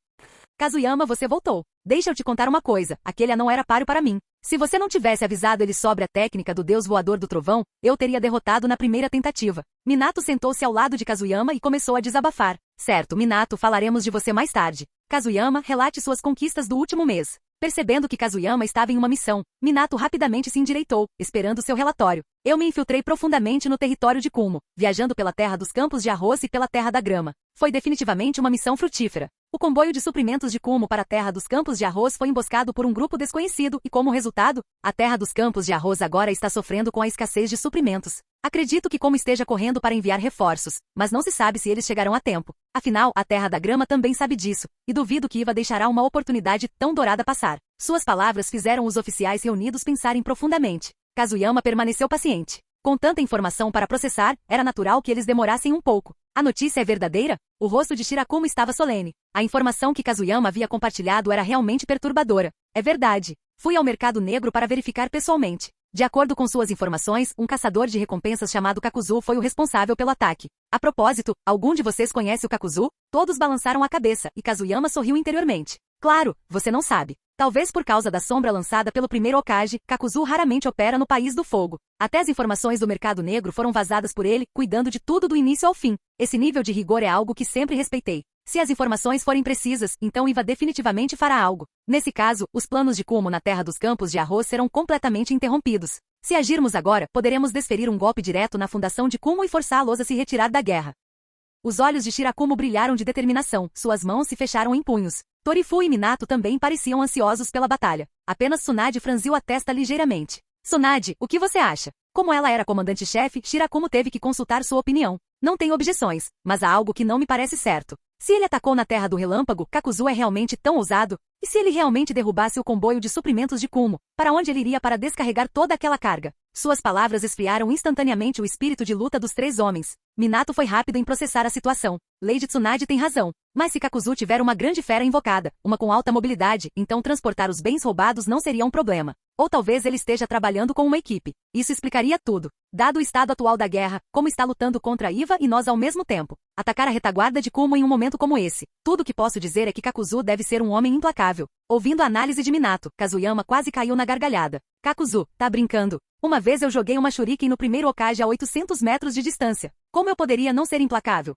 Kazuyama, você voltou. Deixa eu te contar uma coisa, aquele não era páreo para mim. Se você não tivesse avisado ele sobre a técnica do deus voador do trovão, eu teria derrotado na primeira tentativa. Minato sentou-se ao lado de Kazuyama e começou a desabafar. Certo, Minato, falaremos de você mais tarde. Kazuyama, relate suas conquistas do último mês. Percebendo que Kazuyama estava em uma missão, Minato rapidamente se endireitou, esperando seu relatório. Eu me infiltrei profundamente no território de Kumo, viajando pela terra dos campos de arroz e pela terra da grama. Foi definitivamente uma missão frutífera. O comboio de suprimentos de Kumo para a terra dos campos de arroz foi emboscado por um grupo desconhecido e, como resultado, a terra dos campos de arroz agora está sofrendo com a escassez de suprimentos. Acredito que Kumo esteja correndo para enviar reforços, mas não se sabe se eles chegarão a tempo. Afinal, a terra da grama também sabe disso, e duvido que Iva deixará uma oportunidade tão dourada passar. Suas palavras fizeram os oficiais reunidos pensarem profundamente. Kazuyama permaneceu paciente. Com tanta informação para processar, era natural que eles demorassem um pouco. A notícia é verdadeira? O rosto de Shirakumo estava solene. A informação que Kazuyama havia compartilhado era realmente perturbadora. É verdade. Fui ao mercado negro para verificar pessoalmente. De acordo com suas informações, um caçador de recompensas chamado Kakuzu foi o responsável pelo ataque. A propósito, algum de vocês conhece o Kakuzu? Todos balançaram a cabeça, e Kazuyama sorriu interiormente. Claro, você não sabe. Talvez por causa da sombra lançada pelo primeiro Hokage, Kakuzu raramente opera no País do Fogo. Até as informações do mercado negro foram vazadas por ele, cuidando de tudo do início ao fim. Esse nível de rigor é algo que sempre respeitei. Se as informações forem precisas, então Iva definitivamente fará algo. Nesse caso, os planos de Kumo na terra dos campos de arroz serão completamente interrompidos. Se agirmos agora, poderemos desferir um golpe direto na fundação de Kumo e forçá-los a se retirar da guerra. Os olhos de Shirakumo brilharam de determinação, suas mãos se fecharam em punhos. Torifuwa e Minato também pareciam ansiosos pela batalha. Apenas Tsunade franziu a testa ligeiramente. Tsunade, o que você acha? Como ela era comandante-chefe, Shirakumo teve que consultar sua opinião. Não tenho objeções, mas há algo que não me parece certo. Se ele atacou na Terra do Relâmpago, Kakuzu é realmente tão ousado? E se ele realmente derrubasse o comboio de suprimentos de Kumo, para onde ele iria para descarregar toda aquela carga? Suas palavras esfriaram instantaneamente o espírito de luta dos três homens. Minato foi rápido em processar a situação. Lady Tsunade tem razão. Mas se Kakuzu tiver uma grande fera invocada, uma com alta mobilidade, então transportar os bens roubados não seria um problema. Ou talvez ele esteja trabalhando com uma equipe. Isso explicaria tudo. Dado o estado atual da guerra, como está lutando contra Iva e nós ao mesmo tempo. Atacar a retaguarda de Kumo em um momento como esse. Tudo o que posso dizer é que Kakuzu deve ser um homem implacável. Ouvindo a análise de Minato, Kazuyama quase caiu na gargalhada. Kakuzu, tá brincando? Uma vez eu joguei uma shuriken no primeiro Hokage a 800 metros de distância. Como eu poderia não ser implacável?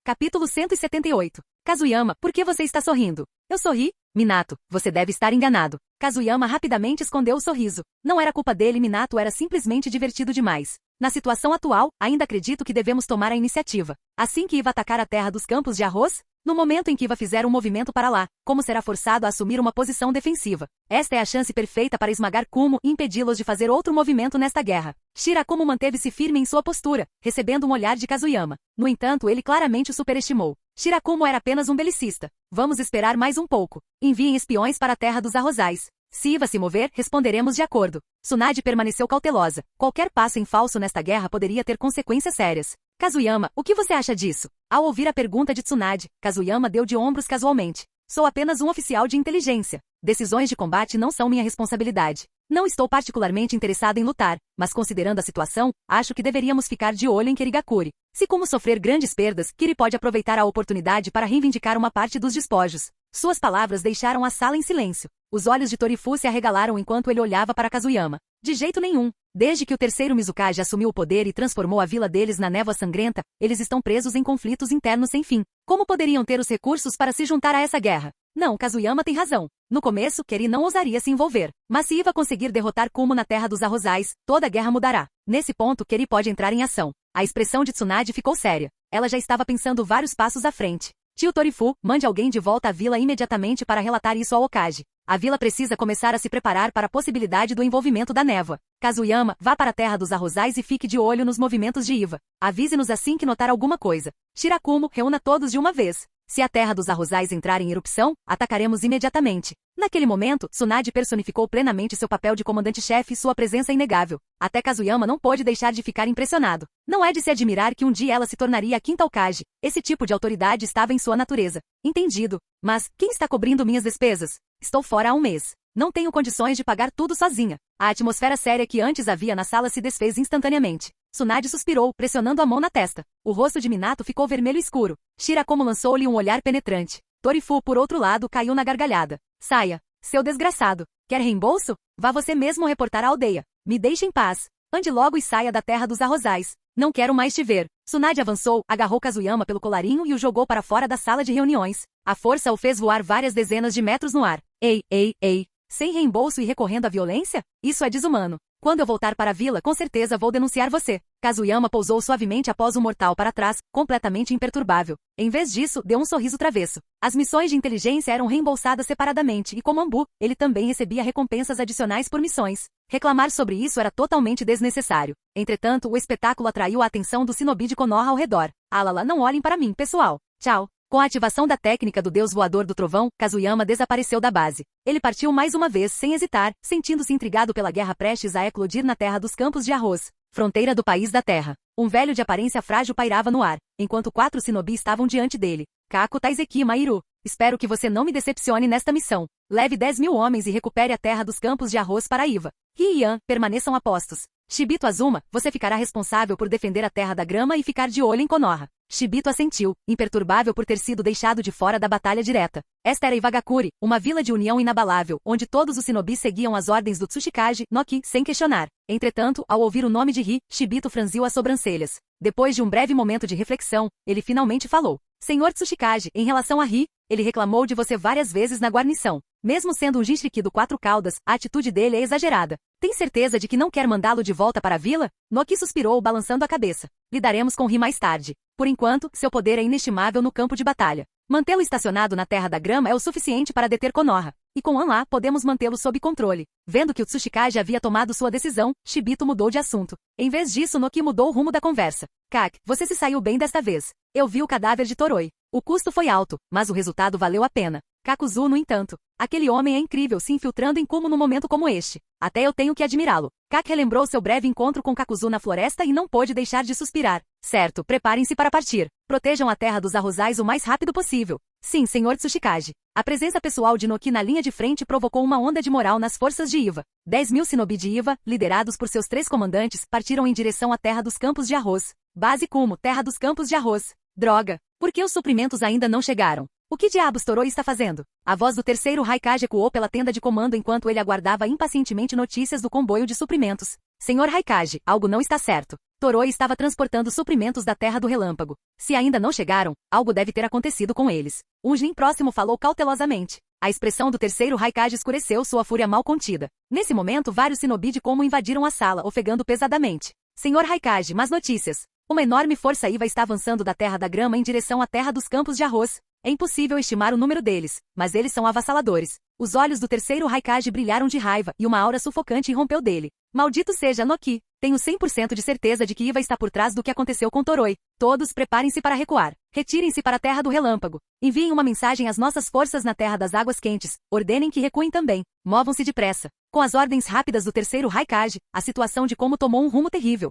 Capítulo 178. Kazuyama, por que você está sorrindo? Eu sorri? Minato, você deve estar enganado. Kazuyama rapidamente escondeu o sorriso. Não era culpa dele, Minato era simplesmente divertido demais. Na situação atual, ainda acredito que devemos tomar a iniciativa. Assim que Iva atacar a terra dos campos de arroz, no momento em que Iva fizer um movimento para lá, como será forçado a assumir uma posição defensiva. Esta é a chance perfeita para esmagar Kumo e impedi-los de fazer outro movimento nesta guerra. Shirakumo manteve-se firme em sua postura, recebendo um olhar de Kazuyama. No entanto, ele claramente o superestimou. Shirakumo era apenas um belicista. Vamos esperar mais um pouco. Enviem espiões para a terra dos arrozais. Se Iva se mover, responderemos de acordo. Tsunade permaneceu cautelosa. Qualquer passo em falso nesta guerra poderia ter consequências sérias. Kazuyama, o que você acha disso? Ao ouvir a pergunta de Tsunade, Kazuyama deu de ombros casualmente. Sou apenas um oficial de inteligência. Decisões de combate não são minha responsabilidade. Não estou particularmente interessado em lutar, mas considerando a situação, acho que deveríamos ficar de olho em Kirigakuri. Se Kumo sofrer grandes perdas, Kiri pode aproveitar a oportunidade para reivindicar uma parte dos despojos. Suas palavras deixaram a sala em silêncio. Os olhos de Torifu se arregalaram enquanto ele olhava para Kazuyama. De jeito nenhum. Desde que o terceiro Mizukage assumiu o poder e transformou a vila deles na névoa sangrenta, eles estão presos em conflitos internos sem fim. Como poderiam ter os recursos para se juntar a essa guerra? Não, Kazuyama tem razão. No começo, Keri não ousaria se envolver. Mas se Iva conseguir derrotar Kumo na Terra dos Arrozais, toda a guerra mudará. Nesse ponto, Keri pode entrar em ação. A expressão de Tsunade ficou séria. Ela já estava pensando vários passos à frente. Tio Torifu, mande alguém de volta à vila imediatamente para relatar isso ao Okage. A vila precisa começar a se preparar para a possibilidade do envolvimento da névoa. Kazuyama, vá para a Terra dos Arrozais e fique de olho nos movimentos de Iva. Avise-nos assim que notar alguma coisa. Shirakumo, reúna todos de uma vez. Se a Terra dos Arrozais entrar em erupção, atacaremos imediatamente. Naquele momento, Tsunade personificou plenamente seu papel de comandante-chefe e sua presença inegável. Até Kazuyama não pôde deixar de ficar impressionado. Não é de se admirar que um dia ela se tornaria a quinta Hokage. Esse tipo de autoridade estava em sua natureza. Entendido. Mas, quem está cobrindo minhas despesas? Estou fora há um mês. Não tenho condições de pagar tudo sozinha. A atmosfera séria que antes havia na sala se desfez instantaneamente. Tsunade suspirou, pressionando a mão na testa. O rosto de Minato ficou vermelho escuro. Shirakumo lançou-lhe um olhar penetrante. Torifu, por outro lado, caiu na gargalhada. Saia, seu desgraçado. Quer reembolso? Vá você mesmo reportar à aldeia. Me deixe em paz. Ande logo e saia da Terra dos Arrozais. Não quero mais te ver. Tsunade avançou, agarrou Kazuyama pelo colarinho e o jogou para fora da sala de reuniões. A força o fez voar várias dezenas de metros no ar. Ei, ei, ei. Sem reembolso e recorrendo à violência? Isso é desumano. Quando eu voltar para a vila, com certeza vou denunciar você. Kazuyama pousou suavemente após o mortal para trás, completamente imperturbável. Em vez disso, deu um sorriso travesso. As missões de inteligência eram reembolsadas separadamente e como Ambu, ele também recebia recompensas adicionais por missões. Reclamar sobre isso era totalmente desnecessário. Entretanto, o espetáculo atraiu a atenção do shinobi de Konoha ao redor. Alala, não olhem para mim, pessoal. Tchau. Com a ativação da técnica do deus voador do trovão, Kazuyama desapareceu da base. Ele partiu mais uma vez, sem hesitar, sentindo-se intrigado pela guerra prestes a eclodir na terra dos campos de arroz, fronteira do país da terra. Um velho de aparência frágil pairava no ar, enquanto 4 shinobi estavam diante dele. Kaku Taizeki Mairu. Espero que você não me decepcione nesta missão. Leve 10.000 homens e recupere a terra dos campos de arroz para Iva. Ri e Yan, permaneçam a postos. Shibito Azuma, você ficará responsável por defender a terra da grama e ficar de olho em Konoha. Shibito assentiu, imperturbável por ter sido deixado de fora da batalha direta. Esta era Iwagakure, uma vila de união inabalável, onde todos os shinobi seguiam as ordens do Tsuchikage no Ki sem questionar. Entretanto, ao ouvir o nome de Ri, Shibito franziu as sobrancelhas. Depois de um breve momento de reflexão, ele finalmente falou. Senhor Tsuchikage, em relação a Ri, ele reclamou de você várias vezes na guarnição. Mesmo sendo um Jinchuriki do 4 caudas, a atitude dele é exagerada. Tem certeza de que não quer mandá-lo de volta para a vila? Noki suspirou, balançando a cabeça. Lidaremos com Ri mais tarde. Por enquanto, seu poder é inestimável no campo de batalha. Mantê-lo estacionado na Terra da Grama é o suficiente para deter Konoha. E com An lá, podemos mantê-lo sob controle. Vendo que o Tsuchikage havia tomado sua decisão, Shibito mudou de assunto. Em vez disso, Noki mudou o rumo da conversa. Kak, você se saiu bem desta vez. Eu vi o cadáver de Toroi. O custo foi alto, mas o resultado valeu a pena. Kakuzu, no entanto. Aquele homem é incrível se infiltrando em Kumo num momento como este. Até eu tenho que admirá-lo. Kak relembrou seu breve encontro com Kakuzu na floresta e não pôde deixar de suspirar. Certo, preparem-se para partir. Protejam a terra dos arrozais o mais rápido possível. Sim, senhor Tsuchikage. A presença pessoal de Noki na linha de frente provocou uma onda de moral nas forças de Iva. 10.000 shinobi de Iva, liderados por seus 3 comandantes, partiram em direção à terra dos campos de arroz. Base Kumo, terra dos campos de arroz. Droga! Por que os suprimentos ainda não chegaram? O que diabos Toroi está fazendo? A voz do terceiro Raikage ecoou pela tenda de comando enquanto ele aguardava impacientemente notícias do comboio de suprimentos. Senhor Raikage, algo não está certo. Toroi estava transportando suprimentos da Terra do Relâmpago. Se ainda não chegaram, algo deve ter acontecido com eles. Um Jin próximo falou cautelosamente. A expressão do terceiro Raikage escureceu sua fúria mal contida. Nesse momento, vários shinobi de Como invadiram a sala, ofegando pesadamente. Senhor Raikage, más notícias. Uma enorme força Iva está avançando da Terra da Grama em direção à Terra dos Campos de Arroz. É impossível estimar o número deles, mas eles são avassaladores. Os olhos do terceiro Raikage brilharam de raiva e uma aura sufocante irrompeu dele. Maldito seja Noki. Tenho 100% de certeza de que Iva está por trás do que aconteceu com Toroi. Todos preparem-se para recuar. Retirem-se para a Terra do Relâmpago. Enviem uma mensagem às nossas forças na Terra das Águas Quentes. Ordenem que recuem também. Movam-se depressa. Com as ordens rápidas do terceiro Raikage, a situação de Como tomou um rumo terrível.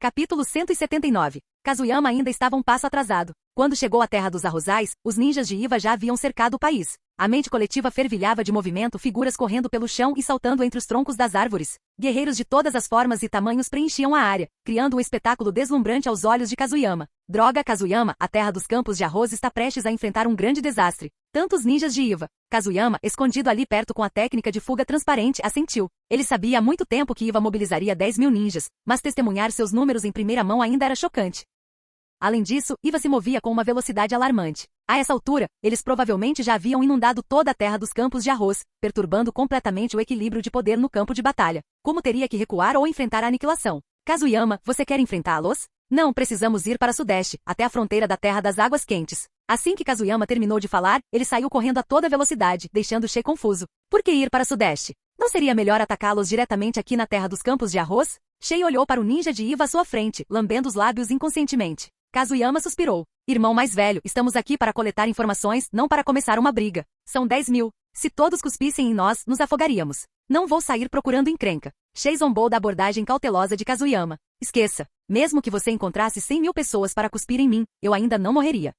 Capítulo 179. Kazuyama ainda estava um passo atrasado. Quando chegou à Terra dos Arrozais, os ninjas de Iva já haviam cercado o país. A mente coletiva fervilhava de movimento, figuras correndo pelo chão e saltando entre os troncos das árvores. Guerreiros de todas as formas e tamanhos preenchiam a área, criando um espetáculo deslumbrante aos olhos de Kazuyama. Droga, Kazuyama, a Terra dos Campos de Arroz está prestes a enfrentar um grande desastre. Tantos ninjas de Iva. Kazuyama, escondido ali perto com a técnica de fuga transparente, assentiu. Ele sabia há muito tempo que Iva mobilizaria 10.000 ninjas, mas testemunhar seus números em primeira mão ainda era chocante. Além disso, Iva se movia com uma velocidade alarmante. A essa altura, eles provavelmente já haviam inundado toda a Terra dos Campos de Arroz, perturbando completamente o equilíbrio de poder no campo de batalha. Como teria que recuar ou enfrentar a aniquilação? Kazuyama, você quer enfrentá-los? Não, precisamos ir para Sudeste, até a fronteira da Terra das Águas Quentes. Assim que Kazuyama terminou de falar, ele saiu correndo a toda velocidade, deixando Shei confuso. Por que ir para Sudeste? Não seria melhor atacá-los diretamente aqui na Terra dos Campos de Arroz? Shei olhou para o ninja de Iva à sua frente, lambendo os lábios inconscientemente. Kazuyama suspirou. Irmão mais velho, estamos aqui para coletar informações, não para começar uma briga. São 10.000. Se todos cuspissem em nós, nos afogaríamos. Não vou sair procurando encrenca. Shei zombou da abordagem cautelosa de Kazuyama. Esqueça. Mesmo que você encontrasse 100.000 pessoas para cuspir em mim, eu ainda não morreria.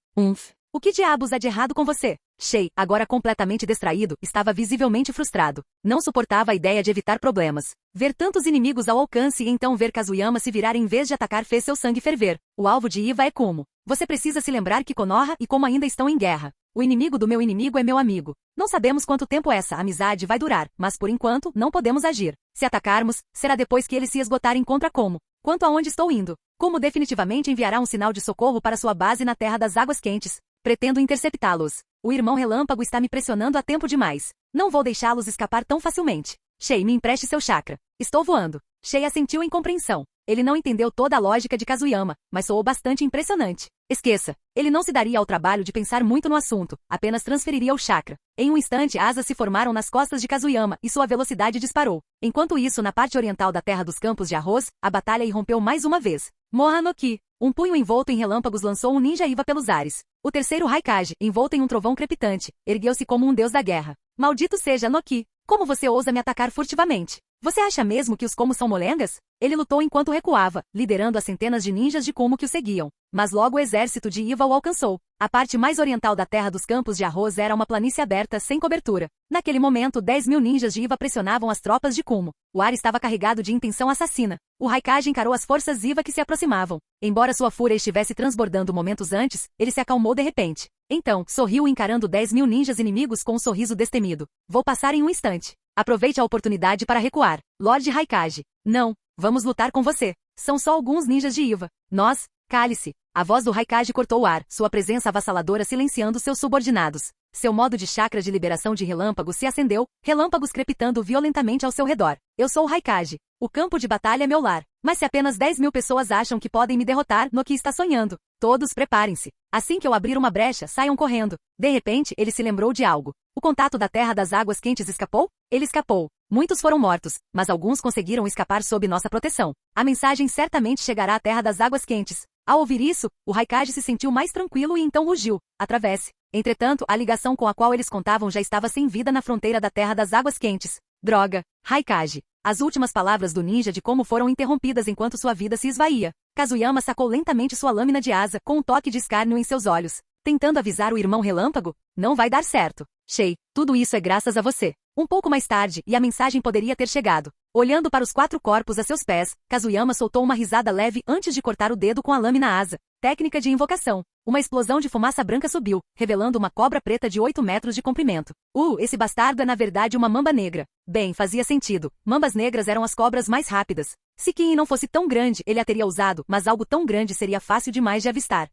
O que diabos há de errado com você? Shei, agora completamente distraído, estava visivelmente frustrado. Não suportava a ideia de evitar problemas. Ver tantos inimigos ao alcance e então ver Kazuyama se virar em vez de atacar fez seu sangue ferver. O alvo de Iva é Kumo. Você precisa se lembrar que Konoha e Como ainda estão em guerra. O inimigo do meu inimigo é meu amigo. Não sabemos quanto tempo essa amizade vai durar, mas por enquanto, não podemos agir. Se atacarmos, será depois que eles se esgotarem contra Como. Quanto a onde estou indo, Como definitivamente enviará um sinal de socorro para sua base na Terra das Águas Quentes. Pretendo interceptá-los. O irmão Relâmpago está me pressionando há tempo demais. Não vou deixá-los escapar tão facilmente. Shei, me empreste seu chakra. Estou voando. Shei assentiu em compreensão. Ele não entendeu toda a lógica de Kazuyama, mas soou bastante impressionante. Esqueça. Ele não se daria ao trabalho de pensar muito no assunto, apenas transferiria o chakra. Em um instante, asas se formaram nas costas de Kazuyama e sua velocidade disparou. Enquanto isso, na parte oriental da Terra dos Campos de Arroz, a batalha irrompeu mais uma vez. Moha no Ki. Um punho envolto em relâmpagos lançou um ninja Iva pelos ares. O terceiro Raikage, envolto em um trovão crepitante, ergueu-se como um deus da guerra. Maldito seja Noki! Como você ousa me atacar furtivamente? Você acha mesmo que os Como são molengas? Ele lutou enquanto recuava, liderando as centenas de ninjas de Como que o seguiam. Mas logo o exército de Iva o alcançou. A parte mais oriental da Terra dos Campos de Arroz era uma planície aberta, sem cobertura. Naquele momento, 10.000 ninjas de Iva pressionavam as tropas de Kumo. O ar estava carregado de intenção assassina. O Raikage encarou as forças Iva que se aproximavam. Embora sua fúria estivesse transbordando momentos antes, ele se acalmou de repente. Então, sorriu encarando 10.000 ninjas inimigos com um sorriso destemido. Vou passar em um instante. Aproveite a oportunidade para recuar. Lorde Raikage. Não, vamos lutar com você. São só alguns ninjas de Iva. Nós, cale-se. A voz do Raikage cortou o ar, sua presença avassaladora silenciando seus subordinados. Seu modo de chakra de liberação de relâmpagos se acendeu, relâmpagos crepitando violentamente ao seu redor. Eu sou o Raikage. O campo de batalha é meu lar. Mas se apenas 10.000 pessoas acham que podem me derrotar, no que está sonhando. Todos preparem-se. Assim que eu abrir uma brecha, saiam correndo. De repente, ele se lembrou de algo. O contato da Terra das Águas Quentes escapou? Ele escapou. Muitos foram mortos, mas alguns conseguiram escapar sob nossa proteção. A mensagem certamente chegará à Terra das Águas Quentes. Ao ouvir isso, o Raikage se sentiu mais tranquilo e então rugiu. Atravesse. Entretanto, a ligação com a qual eles contavam já estava sem vida na fronteira da Terra das Águas Quentes. Droga. Raikage. As últimas palavras do ninja de Como foram interrompidas enquanto sua vida se esvaía. Kazuyama sacou lentamente sua lâmina de asa, com um toque de escárnio em seus olhos. Tentando avisar o irmão Relâmpago? Não vai dar certo. Shei, tudo isso é graças a você. Um pouco mais tarde, e a mensagem poderia ter chegado. Olhando para os 4 corpos a seus pés, Kazuyama soltou uma risada leve antes de cortar o dedo com a lâmina asa. Técnica de invocação. Uma explosão de fumaça branca subiu, revelando uma cobra preta de 8 metros de comprimento. Esse bastardo é na verdade uma mamba negra. Bem, fazia sentido. Mambas negras eram as cobras mais rápidas. Se Kiin não fosse tão grande, ele a teria usado, mas algo tão grande seria fácil demais de avistar.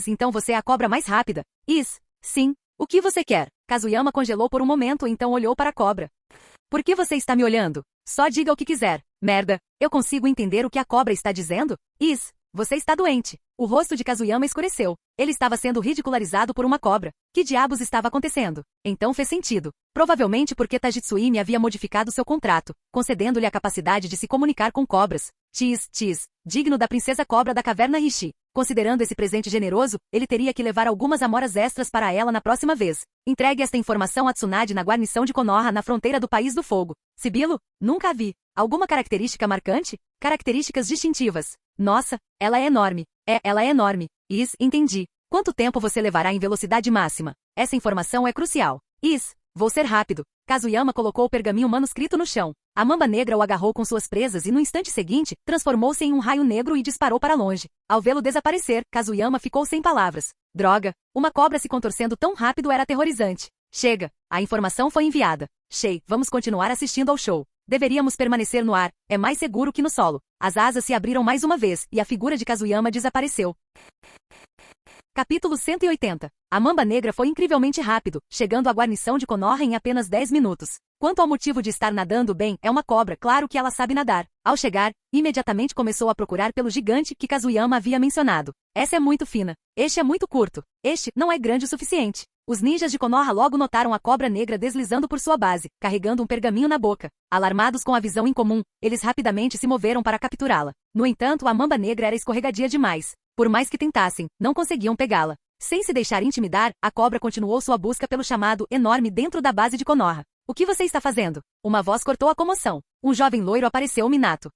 Então você é a cobra mais rápida. Sim. O que você quer? Kazuyama congelou por um momento e então olhou para a cobra. Por que você está me olhando? Só diga o que quiser. Merda, eu consigo entender o que a cobra está dizendo? Você está doente. O rosto de Kazuyama escureceu. Ele estava sendo ridicularizado por uma cobra. Que diabos estava acontecendo? Então fez sentido. Provavelmente porque Tajitsuine havia modificado seu contrato, concedendo-lhe a capacidade de se comunicar com cobras. digno da princesa cobra da caverna Rishi. Considerando esse presente generoso, ele teria que levar algumas amoras extras para ela na próxima vez. Entregue esta informação a Tsunade na guarnição de Konoha na fronteira do País do Fogo. Sibilo? Nunca a vi. Alguma característica marcante? Características distintivas. Nossa, ela é enorme. Ela é enorme. Entendi. Quanto tempo você levará em velocidade máxima? Essa informação é crucial. Vou ser rápido. Kazuyama colocou o pergaminho manuscrito no chão. A mamba negra o agarrou com suas presas e no instante seguinte, transformou-se em um raio negro e disparou para longe. Ao vê-lo desaparecer, Kazuyama ficou sem palavras. Droga! Uma cobra se contorcendo tão rápido era aterrorizante. Chega! A informação foi enviada. Shei, vamos continuar assistindo ao show. Deveríamos permanecer no ar, é mais seguro que no solo. As asas se abriram mais uma vez, e a figura de Kazuyama desapareceu. Capítulo 180. A mamba negra foi incrivelmente rápido, chegando à guarnição de Konoha em apenas 10 minutos. Quanto ao motivo de estar nadando bem, é uma cobra, claro que ela sabe nadar. Ao chegar, imediatamente começou a procurar pelo gigante que Kazuyama havia mencionado. Essa é muito fina. Este é muito curto. Este não é grande o suficiente. Os ninjas de Konoha logo notaram a cobra negra deslizando por sua base, carregando um pergaminho na boca. Alarmados com a visão incomum, eles rapidamente se moveram para capturá-la. No entanto, a mamba negra era escorregadia demais. Por mais que tentassem, não conseguiam pegá-la. Sem se deixar intimidar, a cobra continuou sua busca pelo chamado enorme dentro da base de Konoha. O que você está fazendo? Uma voz cortou a comoção. Um jovem loiro apareceu Minato.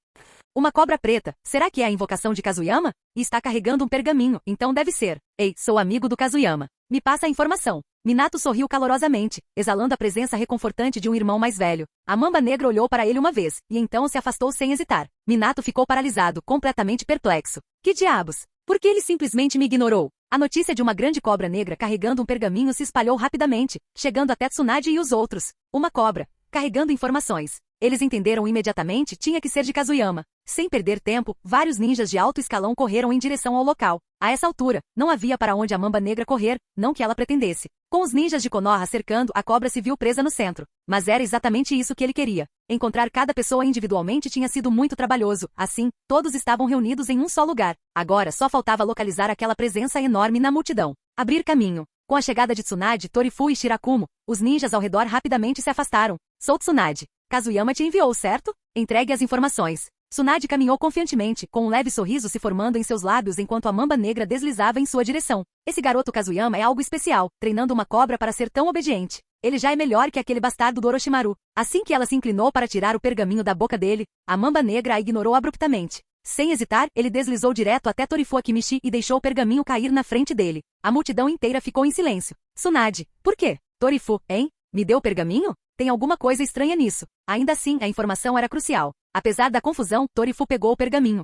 Uma cobra preta, será que é a invocação de Kazuyama? E está carregando um pergaminho, então deve ser. Ei, sou amigo do Kazuyama. Me passa a informação. Minato sorriu calorosamente, exalando a presença reconfortante de um irmão mais velho. A mamba negra olhou para ele uma vez, e então se afastou sem hesitar. Minato ficou paralisado, completamente perplexo. Que diabos? Por que ele simplesmente me ignorou? A notícia de uma grande cobra negra carregando um pergaminho se espalhou rapidamente, chegando até Tsunade e os outros. Uma cobra, carregando informações. Eles entenderam imediatamente, tinha que ser de Kazuyama. Sem perder tempo, vários ninjas de alto escalão correram em direção ao local. A essa altura, não havia para onde a mamba negra correr, não que ela pretendesse. Com os ninjas de Konoha cercando, a cobra se viu presa no centro. Mas era exatamente isso que ele queria. Encontrar cada pessoa individualmente tinha sido muito trabalhoso, assim, todos estavam reunidos em um só lugar. Agora só faltava localizar aquela presença enorme na multidão. Abrir caminho. Com a chegada de Tsunade, Torifu e Shirakumo, os ninjas ao redor rapidamente se afastaram. Sou Tsunade. Kazuyama te enviou, certo? Entregue as informações. Tsunade caminhou confiantemente, com um leve sorriso se formando em seus lábios enquanto a mamba negra deslizava em sua direção. Esse garoto Kazuyama é algo especial, treinando uma cobra para ser tão obediente. Ele já é melhor que aquele bastardo do Orochimaru. Assim que ela se inclinou para tirar o pergaminho da boca dele, a mamba negra a ignorou abruptamente. Sem hesitar, ele deslizou direto até Torifu Akimichi e deixou o pergaminho cair na frente dele. A multidão inteira ficou em silêncio. Tsunade, por quê? Torifu, hein? Me deu o pergaminho? Tem alguma coisa estranha nisso. Ainda assim, a informação era crucial. Apesar da confusão, Torifu pegou o pergaminho.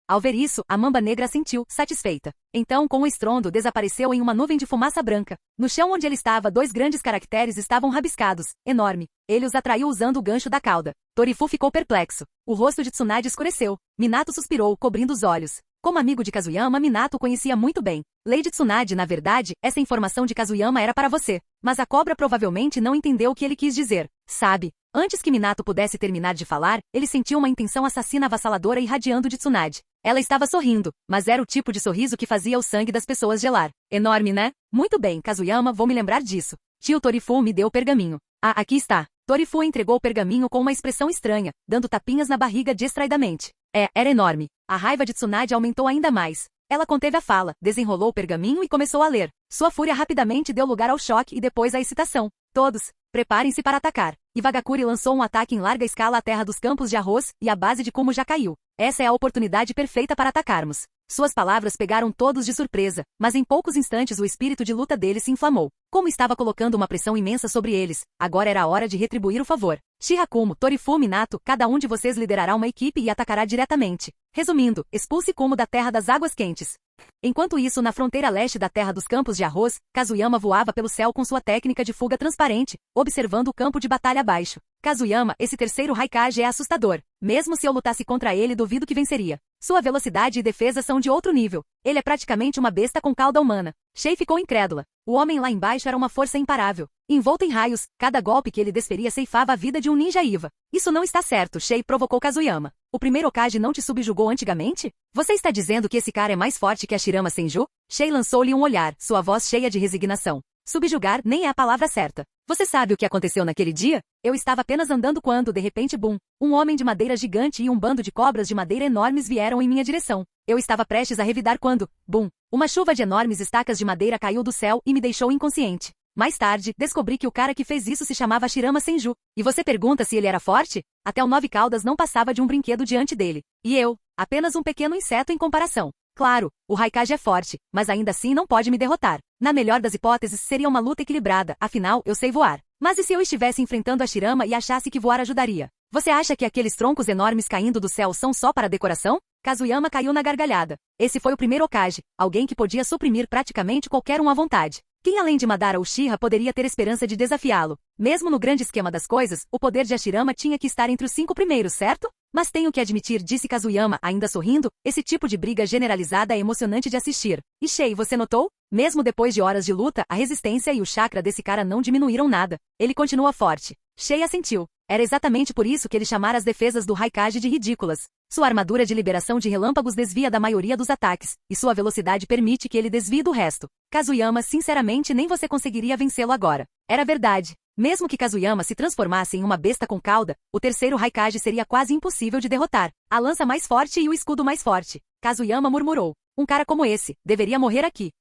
Ao ver isso, a mamba negra assentiu, satisfeita. Então, com um estrondo, desapareceu em uma nuvem de fumaça branca. No chão onde ele estava, 2 grandes caracteres estavam rabiscados. Enorme. Ele os atraiu usando o gancho da cauda. Torifu ficou perplexo. O rosto de Tsunade escureceu. Minato suspirou, cobrindo os olhos. Como amigo de Kazuyama, Minato o conhecia muito bem. Lady Tsunade, na verdade, essa informação de Kazuyama era para você. Mas a cobra provavelmente não entendeu o que ele quis dizer. Sabe? Antes que Minato pudesse terminar de falar, ele sentiu uma intenção assassina avassaladora irradiando de Tsunade. Ela estava sorrindo, mas era o tipo de sorriso que fazia o sangue das pessoas gelar. Enorme, né? Muito bem, Kazuyama, vou me lembrar disso. Tio Torifu me deu o pergaminho. Ah, aqui está. Torifu entregou o pergaminho com uma expressão estranha, dando tapinhas na barriga distraidamente. Era enorme. A raiva de Tsunade aumentou ainda mais. Ela conteve a fala, desenrolou o pergaminho e começou a ler. Sua fúria rapidamente deu lugar ao choque e depois à excitação. Todos, preparem-se para atacar. Iwagakuri lançou um ataque em larga escala à terra dos campos de arroz, e a base de Kumo já caiu. Essa é a oportunidade perfeita para atacarmos. Suas palavras pegaram todos de surpresa, mas em poucos instantes o espírito de luta deles se inflamou. Como estava colocando uma pressão imensa sobre eles, agora era a hora de retribuir o favor. Shirakumo, Torifu, Minato, cada um de vocês liderará uma equipe e atacará diretamente. Resumindo, expulse Kumo da Terra das Águas Quentes. Enquanto isso, na fronteira leste da Terra dos Campos de Arroz, Kazuyama voava pelo céu com sua técnica de fuga transparente, observando o campo de batalha abaixo. Kazuyama, esse terceiro Raikage é assustador. Mesmo se eu lutasse contra ele, duvido que venceria. Sua velocidade e defesa são de outro nível. Ele é praticamente uma besta com cauda humana. Shei ficou incrédula. O homem lá embaixo era uma força imparável. Envolto em raios, cada golpe que ele desferia ceifava a vida de um ninja Iva. Isso não está certo, Shei provocou Kazuyama. O primeiro Hokage não te subjugou antigamente? Você está dizendo que esse cara é mais forte que a Shirama Senju? Shei lançou-lhe um olhar, sua voz cheia de resignação. Subjugar nem é a palavra certa. Você sabe o que aconteceu naquele dia? Eu estava apenas andando quando, de repente, bum, um homem de madeira gigante e um bando de cobras de madeira enormes vieram em minha direção. Eu estava prestes a revidar quando, bum, uma chuva de enormes estacas de madeira caiu do céu e me deixou inconsciente. Mais tarde, descobri que o cara que fez isso se chamava Shirama Senju. E você pergunta se ele era forte? Até o Nove Caudas não passava de um brinquedo diante dele. E eu, apenas um pequeno inseto em comparação. Claro, o Raikage é forte, mas ainda assim não pode me derrotar. Na melhor das hipóteses, seria uma luta equilibrada, afinal, eu sei voar. Mas e se eu estivesse enfrentando a Shirama e achasse que voar ajudaria? Você acha que aqueles troncos enormes caindo do céu são só para decoração? Kazuyama caiu na gargalhada. Esse foi o primeiro Hokage, alguém que podia suprimir praticamente qualquer um à vontade. Quem além de Madara Uchiha poderia ter esperança de desafiá-lo? Mesmo no grande esquema das coisas, o poder de Hashirama tinha que estar entre os 5 primeiros, certo? Mas tenho que admitir, disse Kazuyama, ainda sorrindo, esse tipo de briga generalizada é emocionante de assistir. E Shei, você notou? Mesmo depois de horas de luta, a resistência e o chakra desse cara não diminuíram nada. Ele continua forte. Shei assentiu. Era exatamente por isso que ele chamara as defesas do Raikage de ridículas. Sua armadura de liberação de relâmpagos desvia da maioria dos ataques, e sua velocidade permite que ele desvie do resto. Kazuyama, sinceramente, nem você conseguiria vencê-lo agora. Era verdade. Mesmo que Kazuyama se transformasse em uma besta com cauda, o terceiro Raikage seria quase impossível de derrotar. A lança mais forte e o escudo mais forte. Kazuyama murmurou. Um cara como esse, deveria morrer aqui.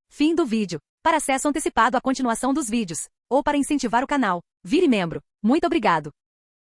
Fim do vídeo. Para acesso antecipado à continuação dos vídeos, ou para incentivar o canal, vire membro. Muito obrigado.